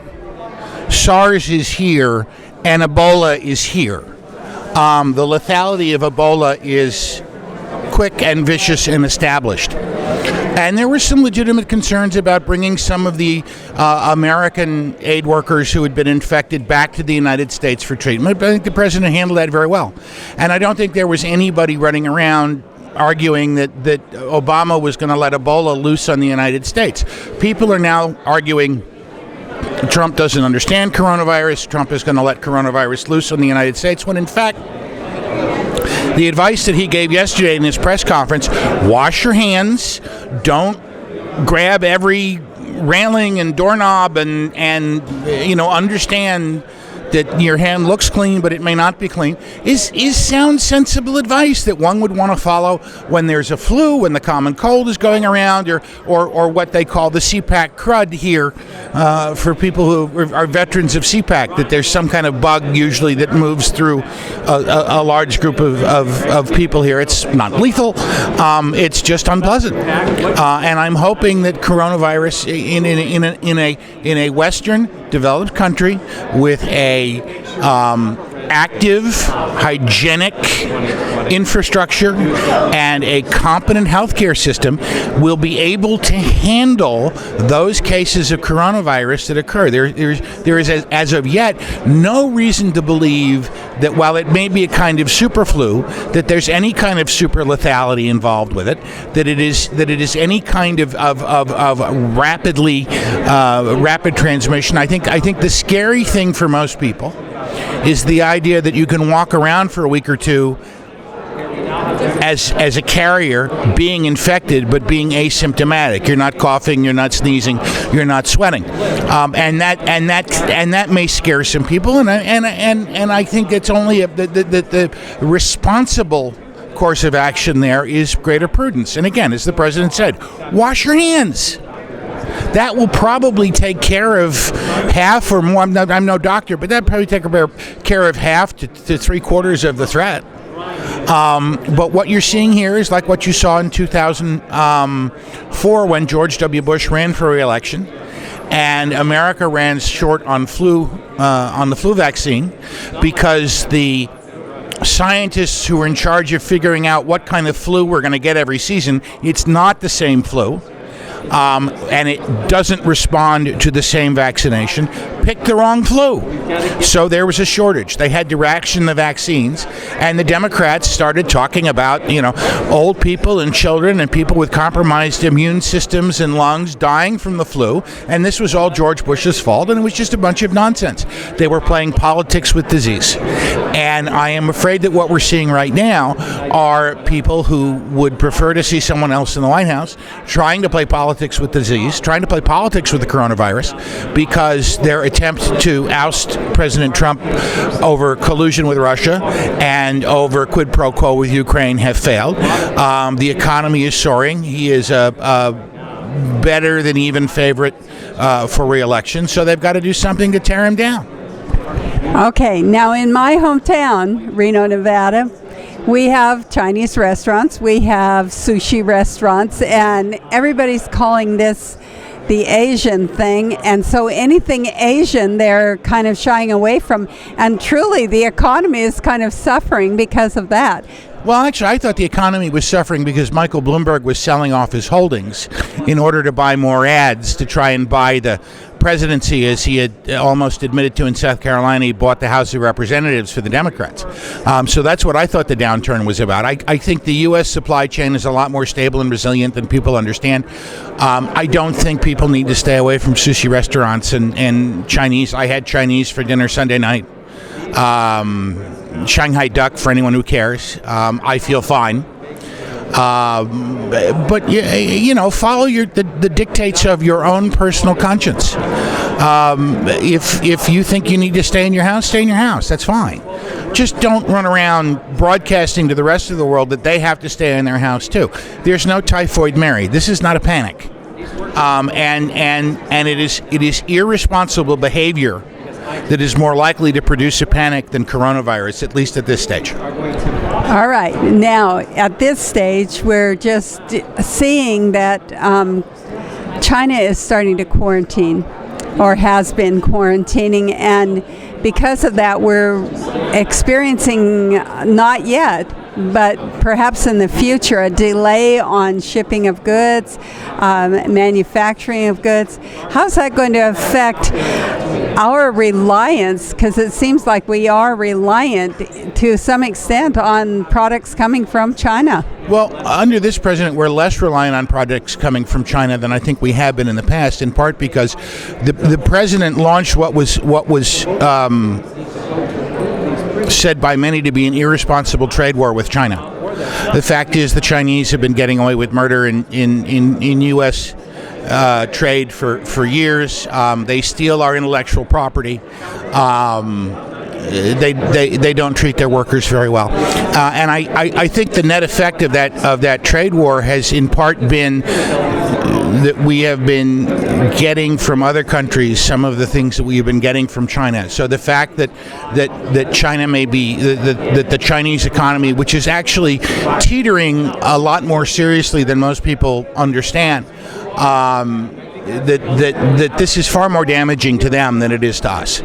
SARS is here, and Ebola is here. The lethality of Ebola is quick and vicious and established. And there were some legitimate concerns about bringing some of the American aid workers who had been infected back to the United States for treatment, but I think the president handled that very well. And I don't think there was anybody running around arguing that Obama was going to let Ebola loose on the United States. People are now arguing Trump doesn't understand coronavirus, Trump is going to let coronavirus loose on the United States, when in fact the advice that he gave yesterday in his press conference, wash your hands, don't grab every railing and doorknob and understand that your hand looks clean but it may not be clean, is sound, sensible advice that one would want to follow when there's a flu, when the common cold is going around, or what they call the CPAC crud here, for people who are veterans of CPAC, that there's some kind of bug usually that moves through a large group of people here. It's not lethal, it's just unpleasant, and I'm hoping that coronavirus in a Western developed country with a active, hygienic infrastructure and a competent healthcare system will be able to handle those cases of coronavirus that occur. There is, as of yet, no reason to believe that while it may be a kind of super flu, that there's any kind of super lethality involved with it, that it is any kind of rapid transmission. I think the scary thing for most people is the idea that you can walk around for a week or two as a carrier, being infected but being asymptomatic. You're not coughing, you're not sneezing, you're not sweating, and that may scare some people. And I think it's only the responsible course of action there is greater prudence. And again, as the president said, wash your hands. That will probably take care of half or more. I'm no doctor, but that probably take care of half to 3/4 of the threat. But what you're seeing here is like what you saw in 2004 when George W. Bush ran for re-election, and America ran short on the flu vaccine because the scientists who were in charge of figuring out what kind of flu we're going to get every season, it's not the same flu. And it doesn't respond to the same vaccination, picked the wrong flu. So there was a shortage. They had to ration the vaccines, and the Democrats started talking about, old people and children and people with compromised immune systems and lungs dying from the flu, and this was all George Bush's fault, and it was just a bunch of nonsense. They were playing politics with disease. And I am afraid that what we're seeing right now are people who would prefer to see someone else in the White House trying to play politics with disease, trying to play politics with the coronavirus, because their attempt to oust President Trump over collusion with Russia and over quid pro quo with Ukraine have failed. The economy is soaring. He is a better than even favorite for re-election, so they've got to do something to tear him down.
Okay, now in my hometown, Reno, Nevada, we have Chinese restaurants, we have sushi restaurants, and everybody's calling this the Asian thing, and so anything Asian they're kind of shying away from, and truly the economy is kind of suffering because of that.
Well, actually, I thought the economy was suffering because Michael Bloomberg was selling off his holdings in order to buy more ads to try and buy the presidency, as he had almost admitted to in South Carolina, he bought the House of Representatives for the Democrats. So that's what I thought the downturn was about. I think the U.S. supply chain is a lot more stable and resilient than people understand. I don't think people need to stay away from sushi restaurants and Chinese. I had Chinese for dinner Sunday night. Shanghai duck for anyone who cares. I feel fine. But follow the dictates of your own personal conscience. If you think you need to stay in your house, stay in your house. That's fine. Just don't run around broadcasting to the rest of the world that they have to stay in their house too. There's no typhoid Mary. This is not a panic, and it is irresponsible behavior that is more likely to produce a panic than coronavirus, at least at this stage.
All right. Now, at this stage, we're just seeing that China is starting to quarantine, or has been quarantining, and because of that, we're experiencing, not yet, but perhaps in the future, a delay on shipping of goods, manufacturing of goods. How's that going to affect our reliance? Because it seems like we are reliant to some extent on products coming from China.
Well, under this president, we're less reliant on products coming from China than I think we have been in the past, in part because the president launched what was said by many to be an irresponsible trade war with China. The fact is the Chinese have been getting away with murder in U.S. Trade for years. They steal our intellectual property. They don't treat their workers very well, and I think the net effect of that trade war has in part been that we have been getting from other countries some of the things that we have been getting from China. So the fact that China may be that the Chinese economy, which is actually teetering a lot more seriously than most people understand, that this is far more damaging to them than it is to us.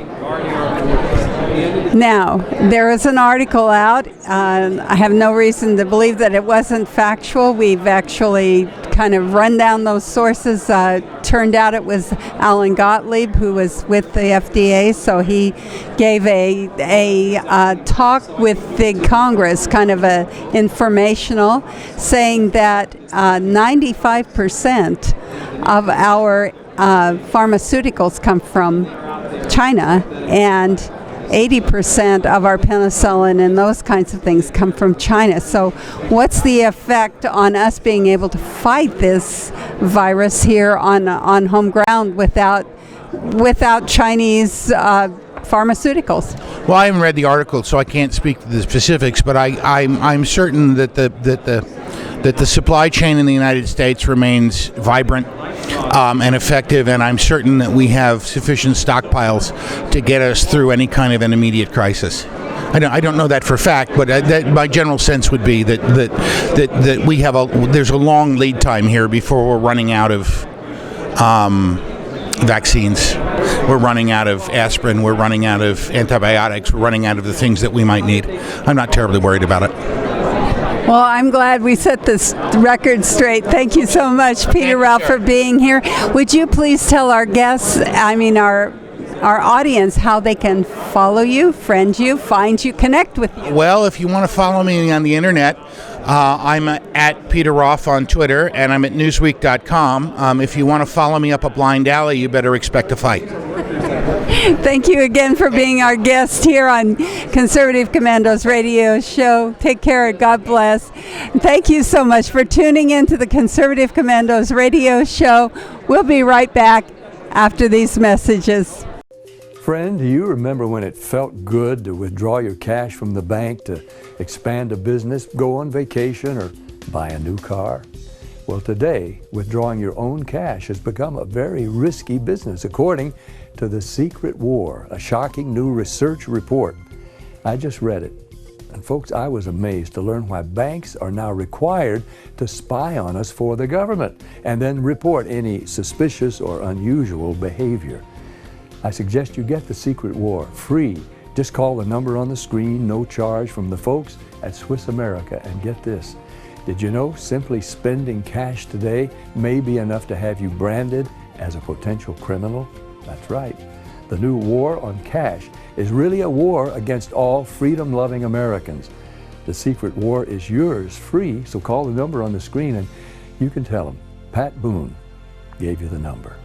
Now, there is an article out. I have no reason to believe that it wasn't factual. We've actually kind of run down those sources. Turned out it was Alan Gottlieb, who was with the FDA, so he gave a talk with the Congress, kind of a informational, saying that 95% of our pharmaceuticals come from China, and 80% of our penicillin and those kinds of things come from China. So what's the effect on us being able to fight this virus here on home ground without Chinese pharmaceuticals?
Well, I haven't read the article, so I can't speak to the specifics, but I'm certain that the supply chain in the United States remains vibrant and effective, and I'm certain that we have sufficient stockpiles to get us through any kind of an immediate crisis. I don't know that for a fact, but my general sense would be that we have there's a long lead time here before we're running out of vaccines. We're running out of aspirin. We're running out of antibiotics. We're running out of the things that we might need. I'm not terribly worried about it.
Well, I'm glad we set this record straight. Thank you so much, Peter Roff, for being here. Would you please tell our guests, our audience, how they can follow you, friend you, find you, connect with you?
Well, if you want to follow me on the internet, I'm at Peter Roff on Twitter, and I'm at Newsweek.com. If you want to follow me up a blind alley, you better expect a fight.
Thank you again for being our guest here on Conservative Commandos Radio Show. Take care. God bless. Thank you so much for tuning in to the Conservative Commandos Radio Show. We'll be right back after these messages.
Friend, do you remember when it felt good to withdraw your cash from the bank to expand a business, go on vacation, or buy a new car? Well, today, withdrawing your own cash has become a very risky business, according to The Secret War, a shocking new research report. I just read it. And folks, I was amazed to learn why banks are now required to spy on us for the government and then report any suspicious or unusual behavior. I suggest you get The Secret War free. Just call the number on the screen, no charge, from the folks at Swiss America. And get this, did you know simply spending cash today may be enough to have you branded as a potential criminal? That's right. The new war on cash is really a war against all freedom-loving Americans. The secret war is yours free, so call the number on the screen and you can tell them Pat Boone gave you the number.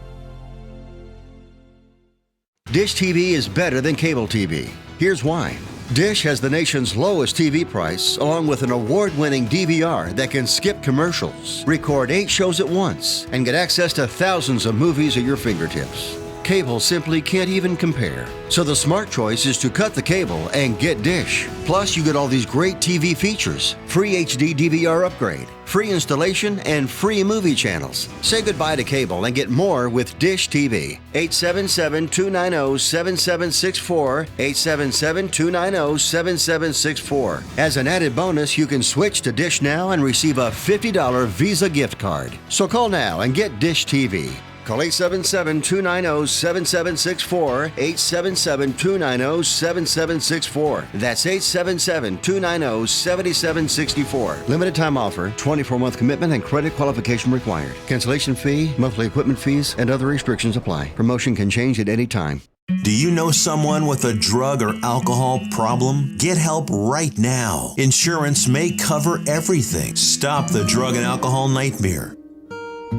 Dish TV is better than cable TV. Here's why. Dish has the nation's lowest TV price, along with an award-winning DVR that can skip commercials, record 8 shows at once, and get access to thousands of movies at your fingertips. Cable simply can't even compare. So the smart choice is to cut the cable and get Dish. Plus, you get all these great TV features, free HD DVR upgrade, free installation, and free movie channels. Say goodbye to cable and get more with Dish TV. 877-290-7764, 877-290-7764. As an added bonus, you can switch to Dish now and receive a $50 Visa gift card. So call now and get Dish TV. Call 877-290-7764, 877-290-7764. That's 877-290-7764. Limited time offer, 24-month commitment and credit qualification required. Cancellation fee, monthly equipment fees, and other restrictions apply. Promotion can change at any time.
Do you know someone with a drug or alcohol problem? Get help right now. Insurance may cover everything. Stop the drug and alcohol nightmare.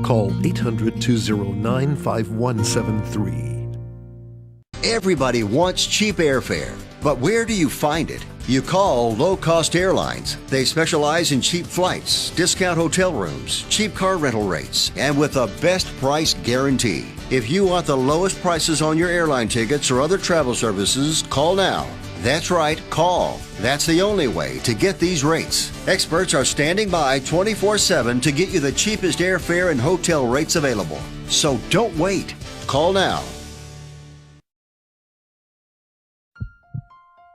Call 800-209-5173.
Everybody wants cheap airfare, but where do you find it? You call Low Cost Airlines. They specialize in cheap flights, discount hotel rooms, cheap car rental rates, and with a best price guarantee. If you want the lowest prices on your airline tickets or other travel services, call now. That's right, call. That's the only way to get these rates. Experts are standing by 24/7 to get you the cheapest airfare and hotel rates available. So don't wait. Call now.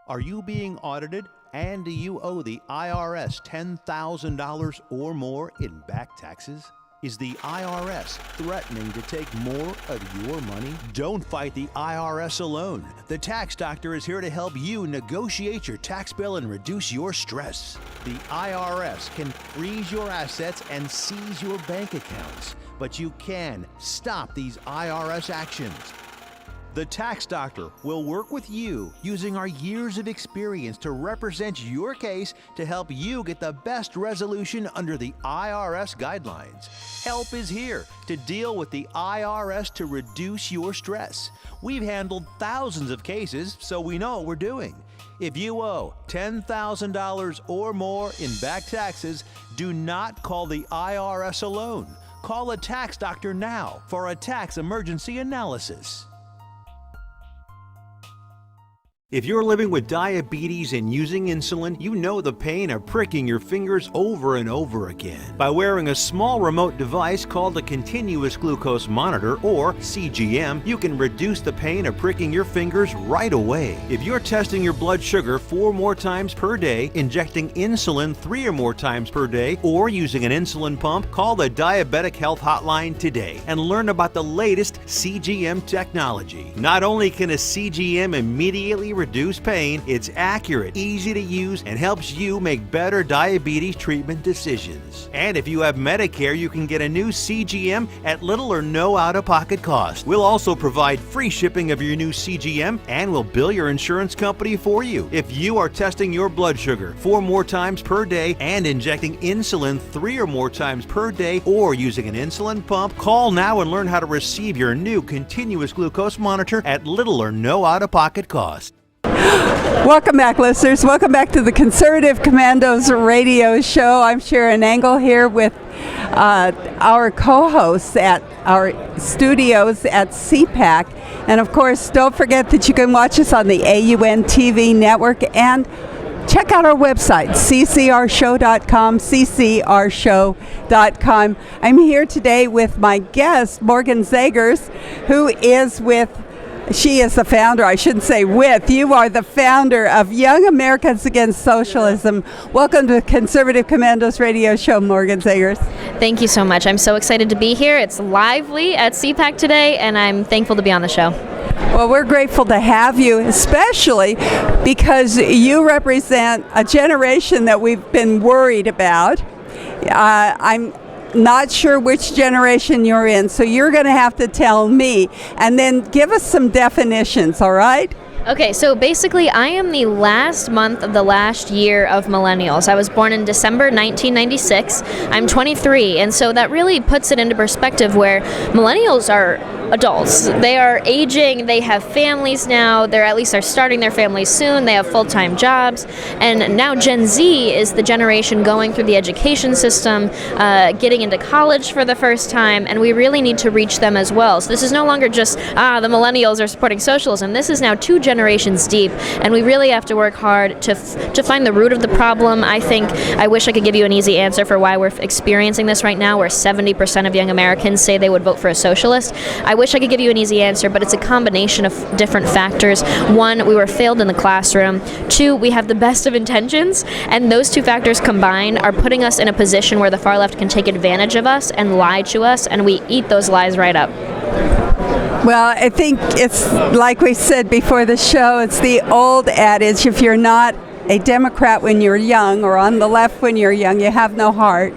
Are you being audited and do you owe the IRS $10,000 or more in back taxes? Is the IRS threatening to take more of your money? Don't fight the IRS alone. The Tax Doctor is here to help you negotiate your tax bill and reduce your stress. The IRS can freeze your assets and seize your bank accounts, but you can stop these IRS actions. The Tax Doctor will work with you using our years of experience to represent your case to help you get the best resolution under the IRS guidelines. Help is here to deal with the IRS to reduce your stress. We've handled thousands of cases, so we know what we're doing. If you owe $10,000 or more in back taxes, do not call the IRS alone. Call a Tax Doctor now for a tax emergency analysis. If you're living with diabetes and using insulin, you know the pain of pricking your fingers over and over again. By wearing a small remote device called a continuous glucose monitor, or CGM, you can reduce the pain of pricking your fingers right away. If you're testing your blood sugar 4 more times per day, injecting insulin 3 or more times per day, or using an insulin pump, call the Diabetic Health Hotline today and learn about the latest CGM technology. Not only can a CGM immediately reduce pain, it's accurate, easy to use, and helps you make better diabetes treatment decisions. And if you have Medicare, you can get a new CGM at little or no out-of-pocket cost. We'll also provide free shipping of your new CGM, and we'll bill your insurance company for you. If you are testing your blood sugar 4 more times per day and injecting insulin 3 or more times per day, or using an insulin pump, call now and learn how to receive your new continuous glucose monitor at little or no out-of-pocket cost.
Welcome back, listeners. Welcome back to the Conservative Commandos radio show. I'm Sharron Angle here with our co-hosts at our studios at CPAC. And of course, don't forget that you can watch us on the AUN TV network and check out our website, ccrshow.com, ccrshow.com. I'm here today with my guest, Morgan Zegers, who is she is the founder, I shouldn't say you are the founder of Young Americans Against Socialism. Welcome to the Conservative Commandos radio show, Morgan Zegers.
Thank you so much. I'm so excited to be here. It's lively at CPAC today, and I'm thankful to be on the show.
Well, we're grateful to have you, especially because you represent a generation that we've been worried about. not sure which generation you're in, so you're going to have to tell me, and then give us some definitions, all right?
Okay, so basically I am the last month of the last year of millennials. I was born in December 1996. I'm 23, and so that really puts it into perspective where millennials are adults. They are aging, they have families now, they're at least are starting their families soon, they have full-time jobs, and now Gen Z is the generation going through the education system, getting into college for the first time, and we really need to reach them as well. So this is no longer just, the millennials are supporting socialism. This is now 2 generations deep, and we really have to work hard to find the root of the problem. I wish I could give you an easy answer for why we're experiencing this right now, where 70% of young Americans say they would vote for a socialist. I wish I could give you an easy answer, but it's a combination of different factors. 1, we were failed in the classroom. 2, we have the best of intentions, and those 2 factors combined are putting us in a position where the far left can take advantage of us and lie to us, and we eat those lies right up.
Well, I think it's like we said before the show, it's the old adage, if you're not a Democrat when you're young or on the left when you're young, you have no heart.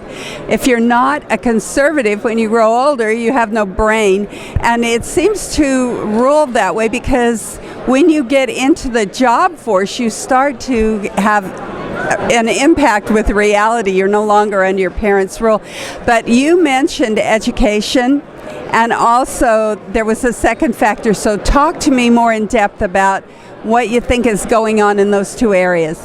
If you're not a conservative when you grow older, you have no brain. And it seems to rule that way because when you get into the job force, you start to have an impact with reality. You're no longer under your parents' rule. But you mentioned education, and also there was a second factor. So talk to me more in depth about what you think is going on in those 2 areas.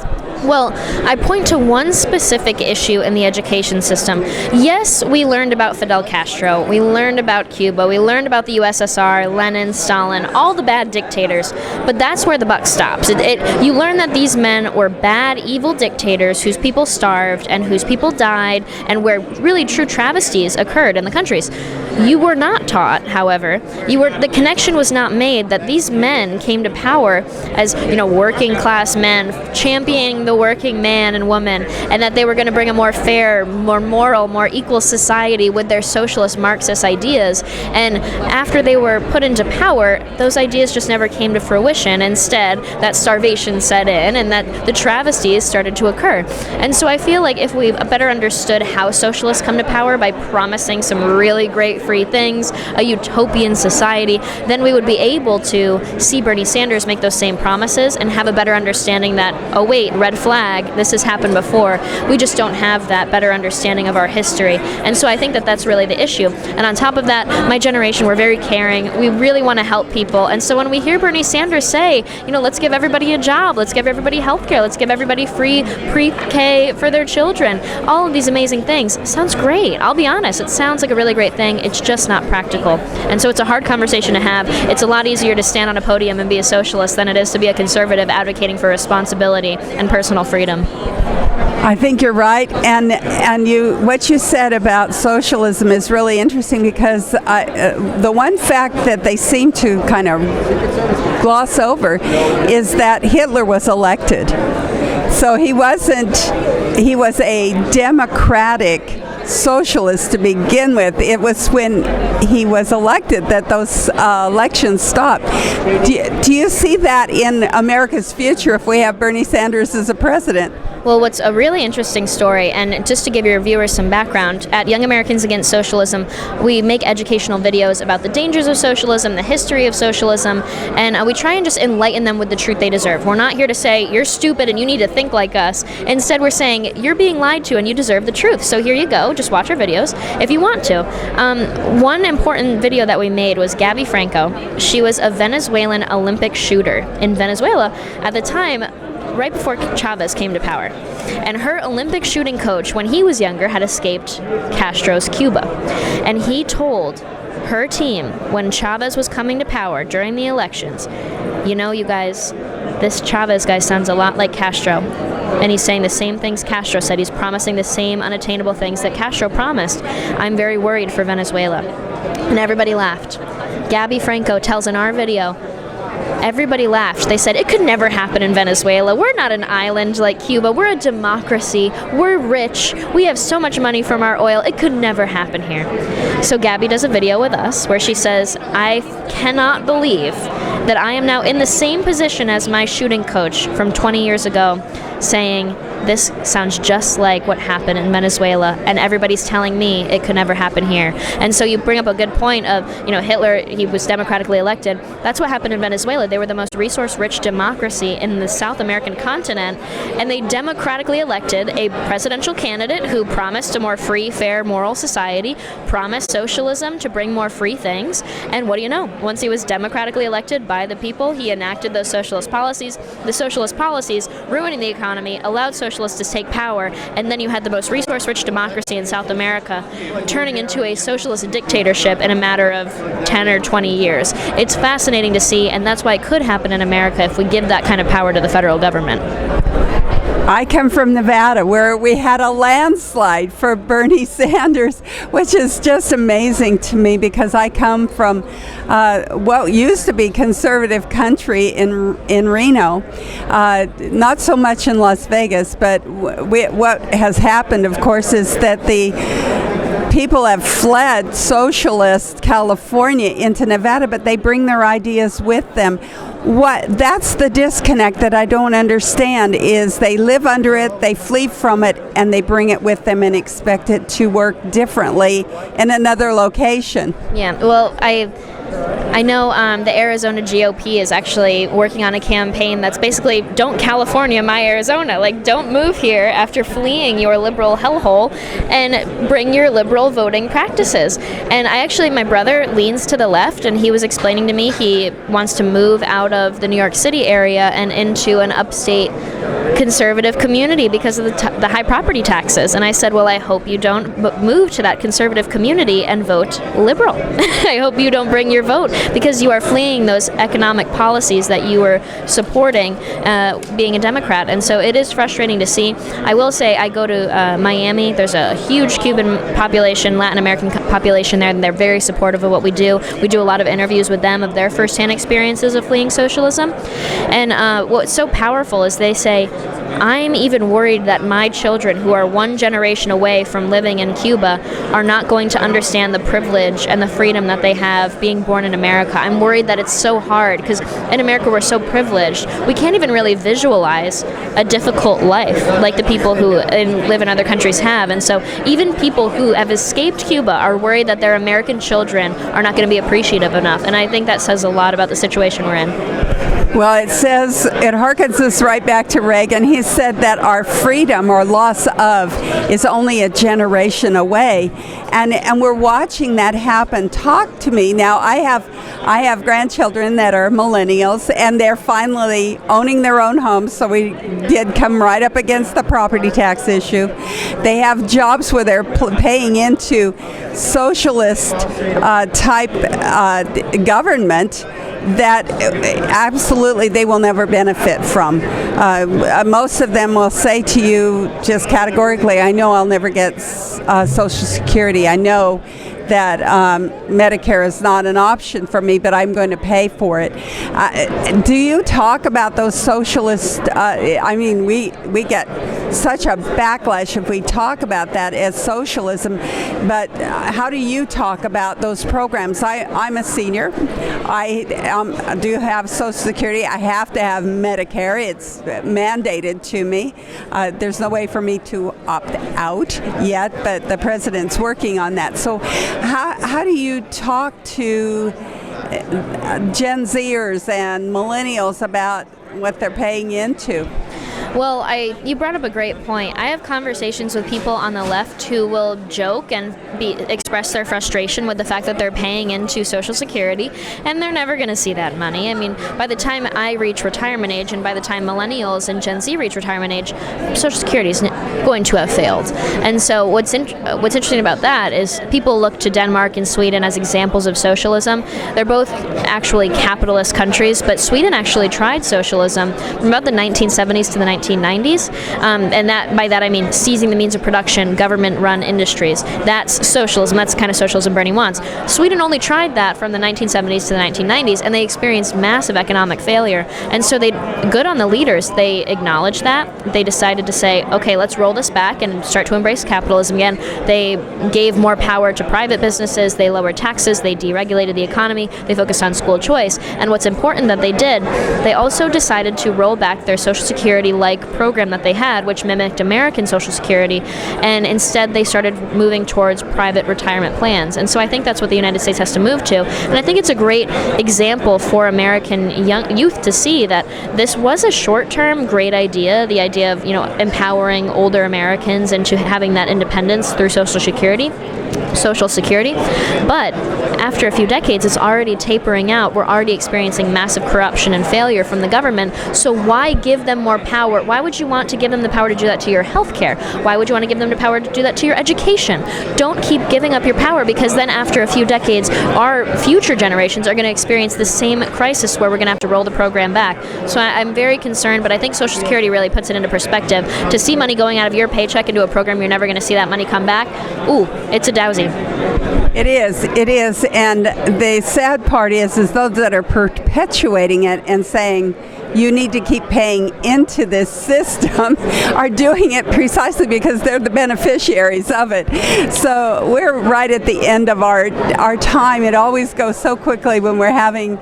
Well, I point to one specific issue in the education system. Yes, we learned about Fidel Castro, we learned about Cuba, we learned about the USSR, Lenin, Stalin, all the bad dictators, but that's where the buck stops. You learn that these men were bad, evil dictators whose people starved and whose people died, and where really true travesties occurred in the countries. You were not taught, however, the connection was not made that these men came to power as, working class men, championing the working man and woman, and that they were going to bring a more fair, more moral, more equal society with their socialist Marxist ideas. And after they were put into power, those ideas just never came to fruition. Instead, that starvation set in and that the travesties started to occur. And so I feel like if we better understood how socialists come to power by promising some really great free things, a utopian society, then we would be able to see Bernie Sanders make those same promises and have a better understanding that, oh wait, red flag, this has happened before. We just don't have that better understanding of our history. And so I think that that's really the issue. And on top of that, my generation, we're very caring. We really want to help people. And so when we hear Bernie Sanders say, let's give everybody a job, let's give everybody health care, let's give everybody free pre-K for their children, all of these amazing things, sounds great. I'll be honest, it sounds like a really great thing. It's just not practical. And so it's a hard conversation to have. It's a lot easier to stand on a podium and be a socialist than it is to be a conservative advocating for responsibility and personal freedom.
I think you're right, and what you said about socialism is really interesting because the one fact that they seem to kind of gloss over is that Hitler was elected. So he was a democratic socialist to begin with. It was when he was elected that those elections stopped. Do you see that in America's future if we have Bernie Sanders as a president?
Well, what's a really interesting story, and just to give your viewers some background, at Young Americans Against Socialism, we make educational videos about the dangers of socialism, the history of socialism, and we try and just enlighten them with the truth they deserve. We're not here to say, you're stupid and you need to think like us. Instead, we're saying, you're being lied to and you deserve the truth. So here you go, just watch our videos if you want to. One important video that we made was Gabby Franco. She was a Venezuelan Olympic shooter in Venezuela at the time, right before Chavez came to power. And her Olympic shooting coach, when he was younger, had escaped Castro's Cuba. And he told her team, when Chavez was coming to power during the elections, you guys, this Chavez guy sounds a lot like Castro. And he's saying the same things Castro said. He's promising the same unattainable things that Castro promised. I'm very worried for Venezuela. And everybody laughed. Gabby Franco tells in our video, everybody laughed. They said, it could never happen in Venezuela. We're not an island like Cuba. We're a democracy. We're rich. We have so much money from our oil. It could never happen here. So Gabby does a video with us where she says, I cannot believe that I am now in the same position as my shooting coach from 20 years ago, saying, this sounds just like what happened in Venezuela, and everybody's telling me it could never happen here. And so you bring up a good point of, Hitler, he was democratically elected. That's what happened in Venezuela. They were the most resource-rich democracy in the South American continent, and they democratically elected a presidential candidate who promised a more free, fair, moral society, promised socialism to bring more free things, and what do you know? Once he was democratically elected by the people, he enacted those socialist policies. The socialist policies ruining the economy, allowed socialists to take power, and then you had the most resource-rich democracy in South America turning into a socialist dictatorship in a matter of 10 or 20 years. It's fascinating to see, and that's why it could happen in America if we give that kind of power to the federal government.
I come from Nevada, where we had a landslide for Bernie Sanders, which is just amazing to me because I come from what used to be conservative country in Reno, not so much in Las Vegas, but what has happened, of course, is that the people have fled socialist California into Nevada, but they bring their ideas with them. That's the disconnect that I don't understand, is they live under it, they flee from it, and they bring it with them and expect it to work differently in another location.
Yeah, well, I know the Arizona GOP is actually working on a campaign that's basically, don't California my Arizona. Like, don't move here after fleeing your liberal hellhole, and bring your liberal voting practices. And my brother leans to the left, and he was explaining to me he wants to move out of the New York City area and into an upstate conservative community because of the high property taxes. And I said, well, I hope you don't move to that conservative community and vote liberal. I hope you don't bring your vote, because you are fleeing those economic policies that you were supporting being a Democrat. And so it is frustrating to see. I will say, I go to Miami. There's a huge Cuban population, Latin American population there, and they're very supportive of what we do. We do a lot of interviews with them of their firsthand experiences of fleeing socialism. And what's so powerful is they say, I'm even worried that my children, who are one generation away from living in Cuba, are not going to understand the privilege and the freedom that they have being born in America. I'm worried that it's so hard, because in America we're so privileged. We can't even really visualize a difficult life like the people who live in other countries have. And so even people who have escaped Cuba are worried that their American children are not going to be appreciative enough. And I think that says a lot about the situation we're in.
Well, it harkens us right back to Reagan. He said that our freedom or loss of is only a generation away. And we're watching that happen. Talk to me. Now, I have grandchildren that are millennials, and they're finally owning their own homes, so we did come right up against the property tax issue. They have jobs where they're paying into socialist type government that absolutely they will never benefit from. Most of them will say to you just categorically, I know I'll never get Social Security. I know that Medicare is not an option for me, but I'm going to pay for it. Do you talk about those socialist, we get such a backlash if we talk about that as socialism, but how do you talk about those programs? I'm a senior. I do have Social Security. I have to have Medicare. It's mandated to me. There's no way for me to opt out yet, but the president's working on that. So how do you talk to Gen Zers and millennials about what they're paying into?
Well, you brought up a great point. I have conversations with people on the left who will joke and express their frustration with the fact that they're paying into Social Security, and they're never going to see that money. I mean, by the time I reach retirement age, and by the time millennials and Gen Z reach retirement age, Social Security is going to have failed. And so what's interesting about that is people look to Denmark and Sweden as examples of socialism. They're both actually capitalist countries, but Sweden actually tried socialism from about the 1970s to the 1990s, and by that I mean seizing the means of production, government-run industries. That's socialism. That's the kind of socialism Bernie wants. Sweden only tried that from the 1970s to the 1990s, and they experienced massive economic failure. And so good on the leaders. They acknowledged that. They decided to say, okay, let's roll this back and start to embrace capitalism again. They gave more power to private businesses. They lowered taxes. They deregulated the economy. They focused on school choice. And what's important that they did, they also decided to roll back their Social Security-like like program that they had, which mimicked American Social Security, and instead they started moving towards private retirement plans. And so I think that's what the United States has to move to. And I think it's a great example for American young youth to see that this was a short-term great idea, the idea of, empowering older Americans into having that independence through Social Security. But after a few decades, it's already tapering out. We're already experiencing massive corruption and failure from the government. So why give them more power? Why would you want to give them the power to do that to your health care? Why would you want to give them the power to do that to your education? Don't keep giving up your power, because then after a few decades, our future generations are going to experience the same crisis where we're going to have to roll the program back. So I'm very concerned, but I think Social Security really puts it into perspective. To see money going out of your paycheck into a program you're never going to see that money come back, ooh, it's a dowsy.
It is, and the sad part is those that are perpetuating it and saying you need to keep paying into this system are doing it precisely because they're the beneficiaries of it. So we're right at the end of our time. It always goes so quickly when we're having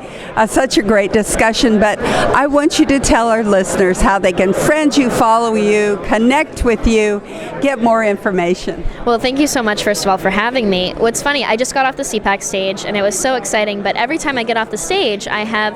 such a great discussion, but I want you to tell our listeners how they can friend you, follow you, connect with you, get more information.
Well, thank you so much, first of all, for having me. What's funny, I just got off the CPAC stage, and it was so exciting, but every time I get off the stage, I have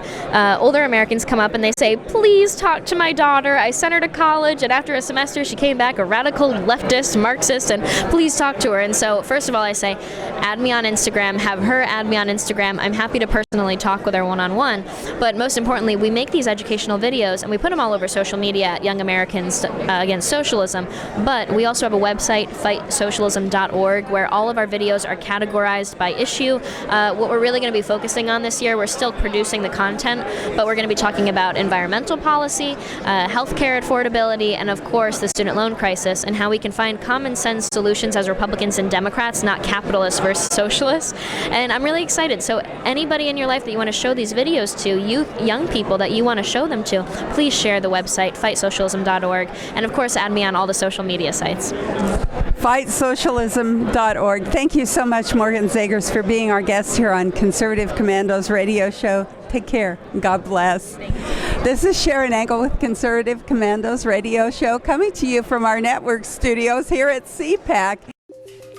older Americans come up and they say, please talk to my daughter. I sent her to college, and after a semester, she came back a radical leftist Marxist, and please talk to her. And so, first of all, I say, add me on Instagram, have her add me on Instagram. I'm happy to personally talk with her one-on-one, but most importantly, we make these educational videos, and we put them all over social media at Young Americans Against Socialism, but we also have a website, fightsocialism.org, where all of our videos are categorized by issue. What we're really going to be focusing on this year, we're still producing the content, but we're going to be talking about environmental policy, healthcare affordability, and of course the student loan crisis, and how we can find common sense solutions as Republicans and Democrats, not capitalists versus socialists. And I'm really excited. So anybody in your life that you want to show these videos to, young people that you want to show them to, please share the website, fightsocialism.org, and of course add me on all the social media sites.
Fightsocialism.org. Thank you so much, Morgan Zegers, for being our guest here on Conservative Commandos Radio Show. Take care. God bless. This is Sharron Angle with Conservative Commandos Radio Show, coming to you from our network studios here at CPAC.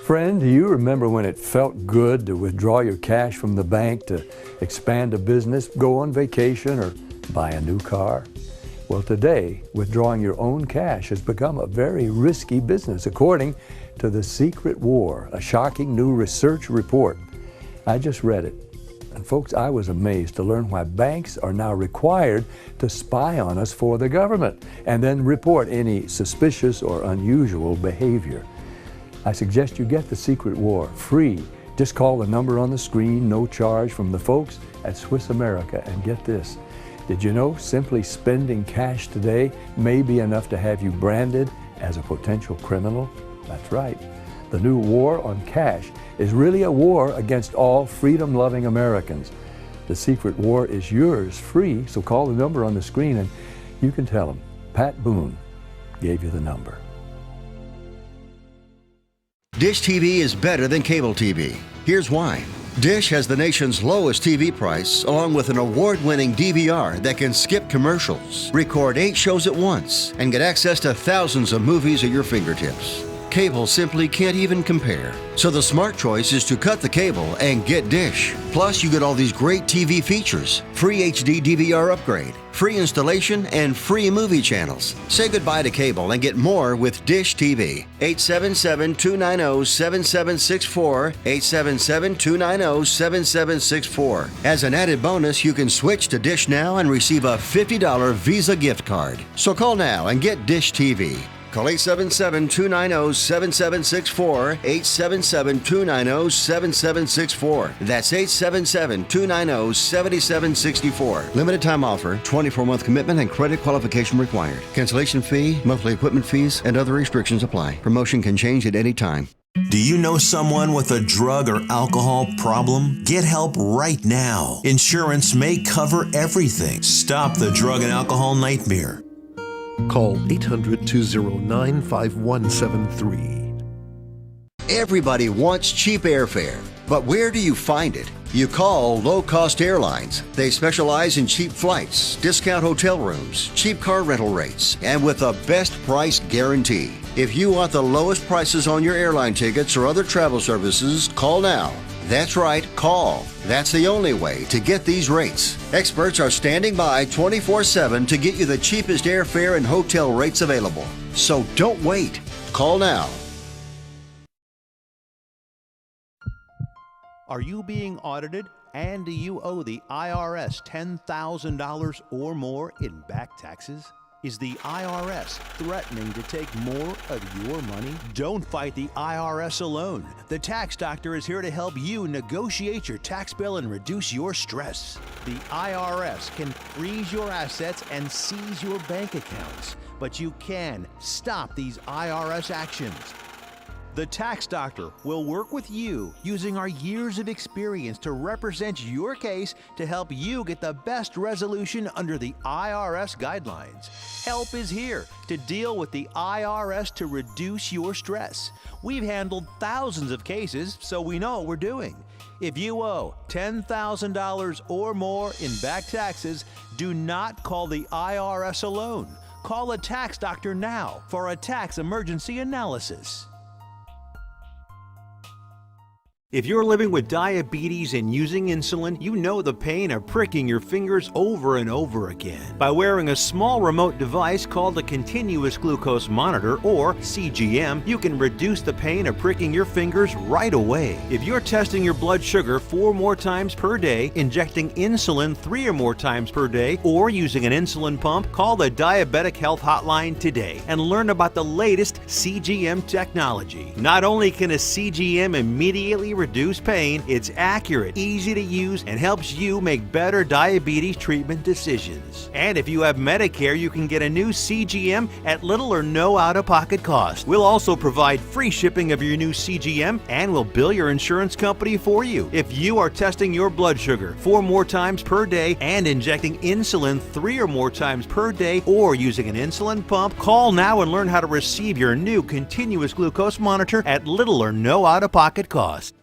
Friend, do you remember when it felt good to withdraw your cash from the bank to expand a business, go on vacation, or buy a new car? Well, today, withdrawing your own cash has become a very risky business, according to The Secret War, a shocking new research report. I just read it. And folks, I was amazed to learn why banks are now required to spy on us for the government and then report any suspicious or unusual behavior. I suggest you get The Secret War free. Just call the number on the screen, no charge, from the folks at Swiss America. And get this, did you know simply spending cash today may be enough to have you branded as a potential criminal? That's right. The new war on cash is really a war against all freedom-loving Americans. The Secret War is yours free, so call the number on the screen and you can tell them Pat Boone gave you the number.
Dish TV is better than cable TV. Here's why. Dish has the nation's lowest TV price, along with an award-winning DVR that can skip commercials, record 8 shows at once, and get access to thousands of movies at your fingertips. Cable simply can't even compare. So the smart choice is to cut the cable and get Dish. Plus, you get all these great TV features, free HD DVR upgrade, free installation, and free movie channels. Say goodbye to cable and get more with Dish TV. 877-290-7764, 877-290-7764. As an added bonus, you can switch to Dish now and receive a $50 Visa gift card. So call now and get Dish TV. Call 877-290-7764, 877-290-7764. That's 877-290-7764. Limited time offer, 24-month commitment and credit qualification required. Cancellation fee, monthly equipment fees, and other restrictions apply. Promotion can change at any time.
Do you know someone with a drug or alcohol problem? Get help right now. Insurance may cover everything. Stop the drug and alcohol nightmare.
Call 800-209-5173.
Everybody wants cheap airfare, but where do you find it? You call Low Cost Airlines. They specialize in cheap flights, discount hotel rooms, cheap car rental rates, and with a best price guarantee. If you want the lowest prices on your airline tickets or other travel services, call now. That's right, call. That's the only way to get these rates. Experts are standing by 24/7 to get you the cheapest airfare and hotel rates available. So don't wait. Call now.
Are you being audited and do you owe the IRS $10,000 or more in back taxes? Is the IRS threatening to take more of your money? Don't fight the IRS alone. The Tax Doctor is here to help you negotiate your tax bill and reduce your stress. The IRS can freeze your assets and seize your bank accounts, but you can stop these IRS actions. The Tax Doctor will work with you using our years of experience to represent your case to help you get the best resolution under the IRS guidelines. Help is here to deal with the IRS to reduce your stress. We've handled thousands of cases, so we know what we're doing. If you owe $10,000 or more in back taxes, do not call the IRS alone. Call a Tax Doctor now for a tax emergency analysis. If you're living with diabetes and using insulin, you know the pain of pricking your fingers over and over again. By wearing a small remote device called a continuous glucose monitor, or CGM, you can reduce the pain of pricking your fingers right away. If you're testing your blood sugar 4 more times per day, injecting insulin 3 or more times per day, or using an insulin pump, call the Diabetic Health Hotline today and learn about the latest CGM technology. Not only can a CGM immediately reduce pain, it's accurate, easy to use, and helps you make better diabetes treatment decisions. And if you have Medicare, you can get a new CGM at little or no out-of-pocket cost. We'll also provide free shipping of your new CGM, and we'll bill your insurance company for you. If you are testing your blood sugar 4 more times per day and injecting insulin 3 or more times per day, or using an insulin pump, call now and learn how to receive your new continuous glucose monitor at little or no out-of-pocket cost.